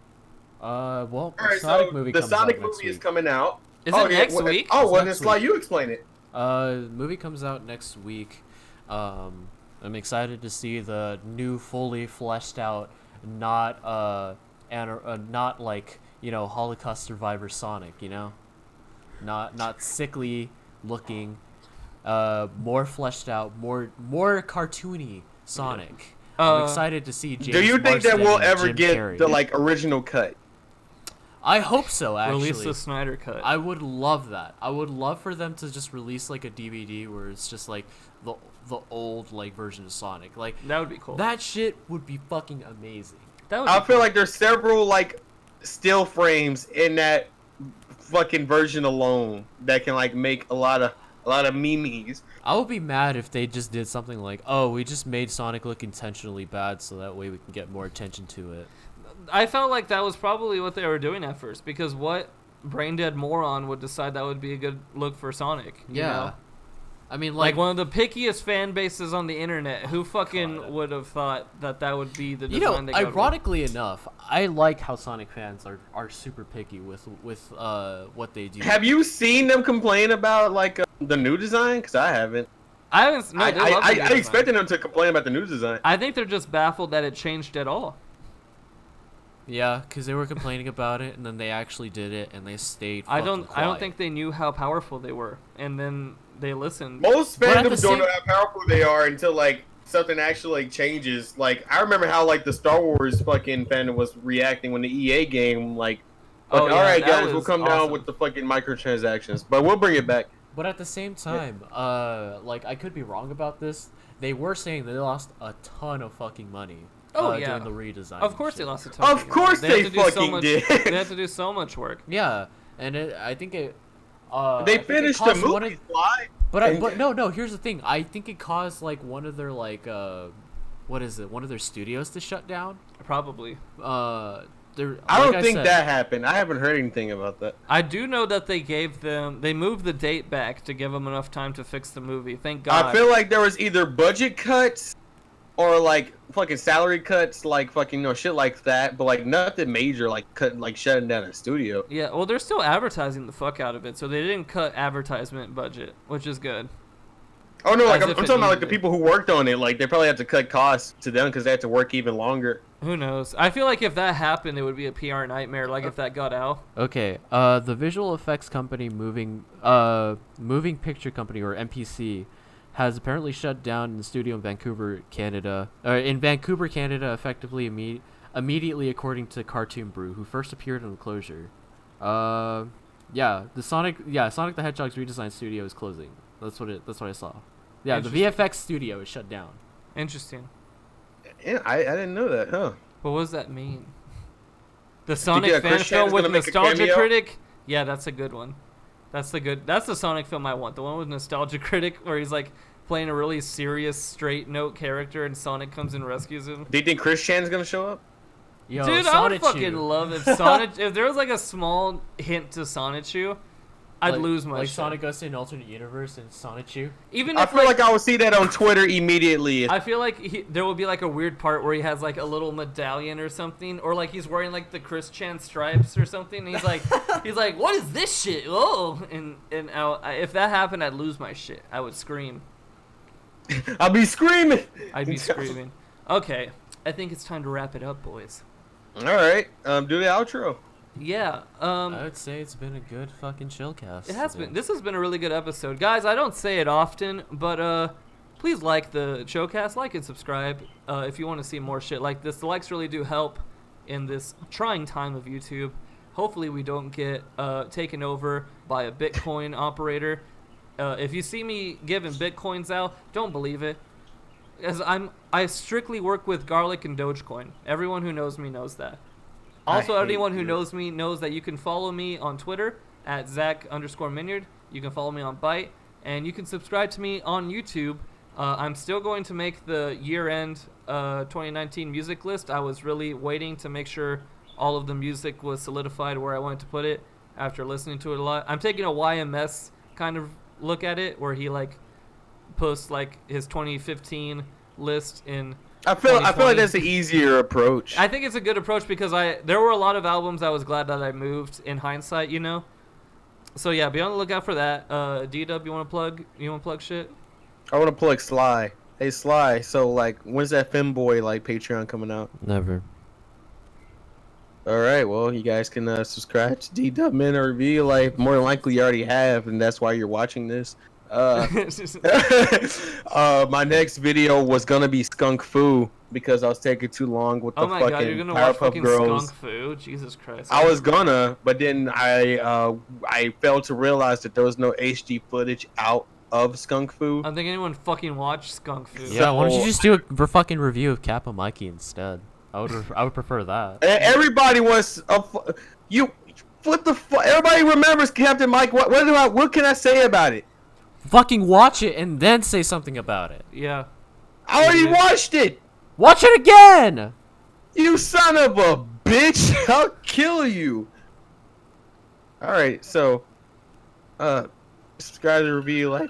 [SPEAKER 5] Well,
[SPEAKER 4] All
[SPEAKER 5] the
[SPEAKER 4] right,
[SPEAKER 5] Sonic
[SPEAKER 4] so
[SPEAKER 5] movie
[SPEAKER 4] the
[SPEAKER 5] comes
[SPEAKER 4] Sonic
[SPEAKER 5] out next
[SPEAKER 4] movie is
[SPEAKER 5] week.
[SPEAKER 4] coming out.
[SPEAKER 3] Is
[SPEAKER 4] Oh,
[SPEAKER 3] it
[SPEAKER 4] yeah,
[SPEAKER 3] next
[SPEAKER 4] well,
[SPEAKER 3] week?
[SPEAKER 4] Oh, well, then
[SPEAKER 5] Next
[SPEAKER 4] Sly,
[SPEAKER 5] week.
[SPEAKER 4] you explain it.
[SPEAKER 5] The movie comes out next week. I'm excited to see the new, fully fleshed out, not like Holocaust survivor Sonic, not sickly looking, more fleshed out, more cartoony Sonic. I'm excited to see James
[SPEAKER 4] Do you think that
[SPEAKER 5] Marsden
[SPEAKER 4] we'll
[SPEAKER 5] and
[SPEAKER 4] ever
[SPEAKER 5] Jim
[SPEAKER 4] get
[SPEAKER 5] Carrey.
[SPEAKER 4] the like original cut?
[SPEAKER 5] I hope so. Actually,
[SPEAKER 3] Release the Snyder cut.
[SPEAKER 5] I would love that. I would love for them to just release like a DVD where it's just like the old like version of Sonic. Like
[SPEAKER 3] That would be cool.
[SPEAKER 5] that shit would be fucking amazing.
[SPEAKER 3] That would
[SPEAKER 4] I
[SPEAKER 3] be
[SPEAKER 4] feel
[SPEAKER 3] cool.
[SPEAKER 4] like there's several like still frames in that fucking version alone that can like make a lot of memes.
[SPEAKER 5] I would be mad if they just did something like, oh, we just made Sonic look intentionally bad so that way we can get more attention to it.
[SPEAKER 3] I felt like that was probably what they were doing at first, because what brain dead moron would decide that would be a good look for Sonic? You know?
[SPEAKER 5] I mean,
[SPEAKER 3] Like one of the pickiest fan bases on the internet. Who fucking would have thought that would be the design they go with?
[SPEAKER 5] Ironically enough, I like how Sonic fans are super picky with what they do.
[SPEAKER 4] Have you seen them complain about like the new design? Because I haven't.
[SPEAKER 3] I haven't. No, they love the new
[SPEAKER 4] I
[SPEAKER 3] design.
[SPEAKER 4] expected them to complain about the new design.
[SPEAKER 3] I think they're just baffled that it changed at all.
[SPEAKER 5] Yeah, because they were complaining about it, and then they actually did it, and they stayed.
[SPEAKER 3] I don't
[SPEAKER 5] quiet.
[SPEAKER 3] think they knew how powerful they were, and then they listened.
[SPEAKER 4] Most
[SPEAKER 5] But at the
[SPEAKER 4] fandoms don't know
[SPEAKER 5] same-
[SPEAKER 4] how powerful they are until like something actually like changes. Like I remember how like the Star Wars fucking fandom was reacting when the EA game like,
[SPEAKER 3] Oh, yeah,
[SPEAKER 4] all right
[SPEAKER 3] that
[SPEAKER 4] guys, we'll
[SPEAKER 3] was
[SPEAKER 4] come
[SPEAKER 3] awesome.
[SPEAKER 4] down with the fucking microtransactions, but we'll bring it back.
[SPEAKER 5] But at the same time, like I could be wrong about this. They were saying they lost a ton of fucking money.
[SPEAKER 3] Oh, yeah.
[SPEAKER 5] Doing the redesign.
[SPEAKER 3] Of
[SPEAKER 5] and
[SPEAKER 3] course, they
[SPEAKER 5] shit.
[SPEAKER 3] lost a ton.
[SPEAKER 4] Of course they
[SPEAKER 3] had to do so
[SPEAKER 4] fucking
[SPEAKER 3] much,
[SPEAKER 4] did.
[SPEAKER 3] They had to do so much work.
[SPEAKER 5] Yeah, and I think it.
[SPEAKER 4] They
[SPEAKER 5] I think it
[SPEAKER 4] finished the
[SPEAKER 5] caused one
[SPEAKER 4] movie
[SPEAKER 5] of-
[SPEAKER 4] fly.
[SPEAKER 5] But no. Here's the thing. I think it caused like one of their like what is it? One of their studios to shut down.
[SPEAKER 3] Probably.
[SPEAKER 5] I
[SPEAKER 4] don't think that happened. I haven't heard anything about that.
[SPEAKER 3] I do know that they moved the date back to give them enough time to fix the movie. Thank God.
[SPEAKER 4] I feel like there was either budget cuts or like fucking salary cuts, like fucking shit like that, but like nothing major, like shutting down a studio.
[SPEAKER 3] Yeah, well, they're still advertising the fuck out of it, so they didn't cut advertisement budget, which is good.
[SPEAKER 4] Oh no, like
[SPEAKER 3] As
[SPEAKER 4] I'm
[SPEAKER 3] if
[SPEAKER 4] talking
[SPEAKER 3] it
[SPEAKER 4] about like the
[SPEAKER 3] needed it.
[SPEAKER 4] people who worked on it. Like they probably had to cut costs to them because they had to work even longer.
[SPEAKER 3] Who knows? I feel like if that happened, it would be a PR nightmare. Like if that got out.
[SPEAKER 5] Okay. The visual effects company moving picture company or MPC has apparently shut down the studio in Vancouver, Canada. Effectively immediately, according to Cartoon Brew, who first appeared in the closure. Sonic the Hedgehog's redesign studio is closing. That's what I saw. Yeah, the VFX studio is shut down.
[SPEAKER 3] Interesting.
[SPEAKER 4] Yeah, I didn't know that, huh?
[SPEAKER 3] But what does that mean? The Sonic
[SPEAKER 4] yeah,
[SPEAKER 3] fan
[SPEAKER 4] Chris Chan
[SPEAKER 3] film
[SPEAKER 4] is
[SPEAKER 3] with
[SPEAKER 4] gonna make a
[SPEAKER 3] Nostalgia
[SPEAKER 4] cameo?
[SPEAKER 3] Critic? Yeah, that's a good one. That's the Sonic film I want. The one with Nostalgia Critic where he's like playing a really serious straight note character and Sonic comes and rescues him.
[SPEAKER 4] Do you think Chris Chan's gonna show up?
[SPEAKER 5] Yo,
[SPEAKER 3] Dude, I would
[SPEAKER 5] Sonichu.
[SPEAKER 3] fucking love if if there was like a small hint to Sonichu, I'd lose my
[SPEAKER 5] like
[SPEAKER 3] shit.
[SPEAKER 5] Sonic goes to an alternate universe and Sonichu.
[SPEAKER 3] Even
[SPEAKER 4] I
[SPEAKER 3] if
[SPEAKER 4] feel like I would see that on Twitter immediately.
[SPEAKER 3] I feel like there will be like a weird part where he has like a little medallion or something, or like he's wearing like the Chris Chan stripes or something. And he's like, what is this shit? Oh, and if that happened, I'd lose my shit. I would scream.
[SPEAKER 4] I'll be screaming.
[SPEAKER 3] I'd be screaming. Okay, I think it's time to wrap it up, boys.
[SPEAKER 4] All right, do the outro.
[SPEAKER 3] Yeah.
[SPEAKER 5] I would say it's been a good fucking chillcast.
[SPEAKER 3] It has been. This has been a really good episode, guys. I don't say it often, but please like the Chillcast, like and subscribe if you want to see more shit like this. The likes really do help in this trying time of YouTube. Hopefully, we don't get taken over by a Bitcoin operator. If you see me giving Bitcoins out, don't believe it, as I strictly work with Garlic and Dogecoin. Everyone who knows me knows that. Also, anyone who knows me knows that you can follow me on Twitter at Zach_Minyard. You can follow me on Byte, and you can subscribe to me on YouTube. I'm still going to make the year-end 2019 music list. I was really waiting to make sure all of the music was solidified where I wanted to put it after listening to it a lot. I'm taking a YMS kind of look at it, where he like posts like his 2015 list in.
[SPEAKER 4] I feel like that's the easier approach.
[SPEAKER 3] I think it's a good approach because there were a lot of albums I was glad that I moved in hindsight, you know. So yeah, be on the lookout for that. D-Dub, you want to plug shit?
[SPEAKER 4] I want to plug Sly. Hey Sly, so like when's that Femboy like Patreon coming out?
[SPEAKER 5] Never.
[SPEAKER 4] All right, well you guys can subscribe to D-Dub Men Review. Like more than likely you already have, and that's why you're watching this. My next video was gonna be Skunk Fu because I was taking too long with the
[SPEAKER 3] Oh my god, you're
[SPEAKER 4] fucking
[SPEAKER 3] gonna watch
[SPEAKER 4] Powerpuff
[SPEAKER 3] fucking
[SPEAKER 4] Girls.
[SPEAKER 3] Skunk Fu? Jesus Christ.
[SPEAKER 4] I was gonna, but then I failed to realize that there was no HD footage out of Skunk Fu.
[SPEAKER 3] I don't think anyone fucking watched Skunk Fu.
[SPEAKER 5] Yeah, why don't you just do a fucking review of Kappa Mikey instead? I would prefer that.
[SPEAKER 4] Everybody wants you. What the fuck? Everybody remembers Captain Mike. What can I say about it?
[SPEAKER 5] Fucking watch it and then say something about it.
[SPEAKER 3] Yeah.
[SPEAKER 4] I already watched it.
[SPEAKER 5] Watch it again!
[SPEAKER 4] You son of a bitch! I'll kill you. All right, so subscribe to the review, like.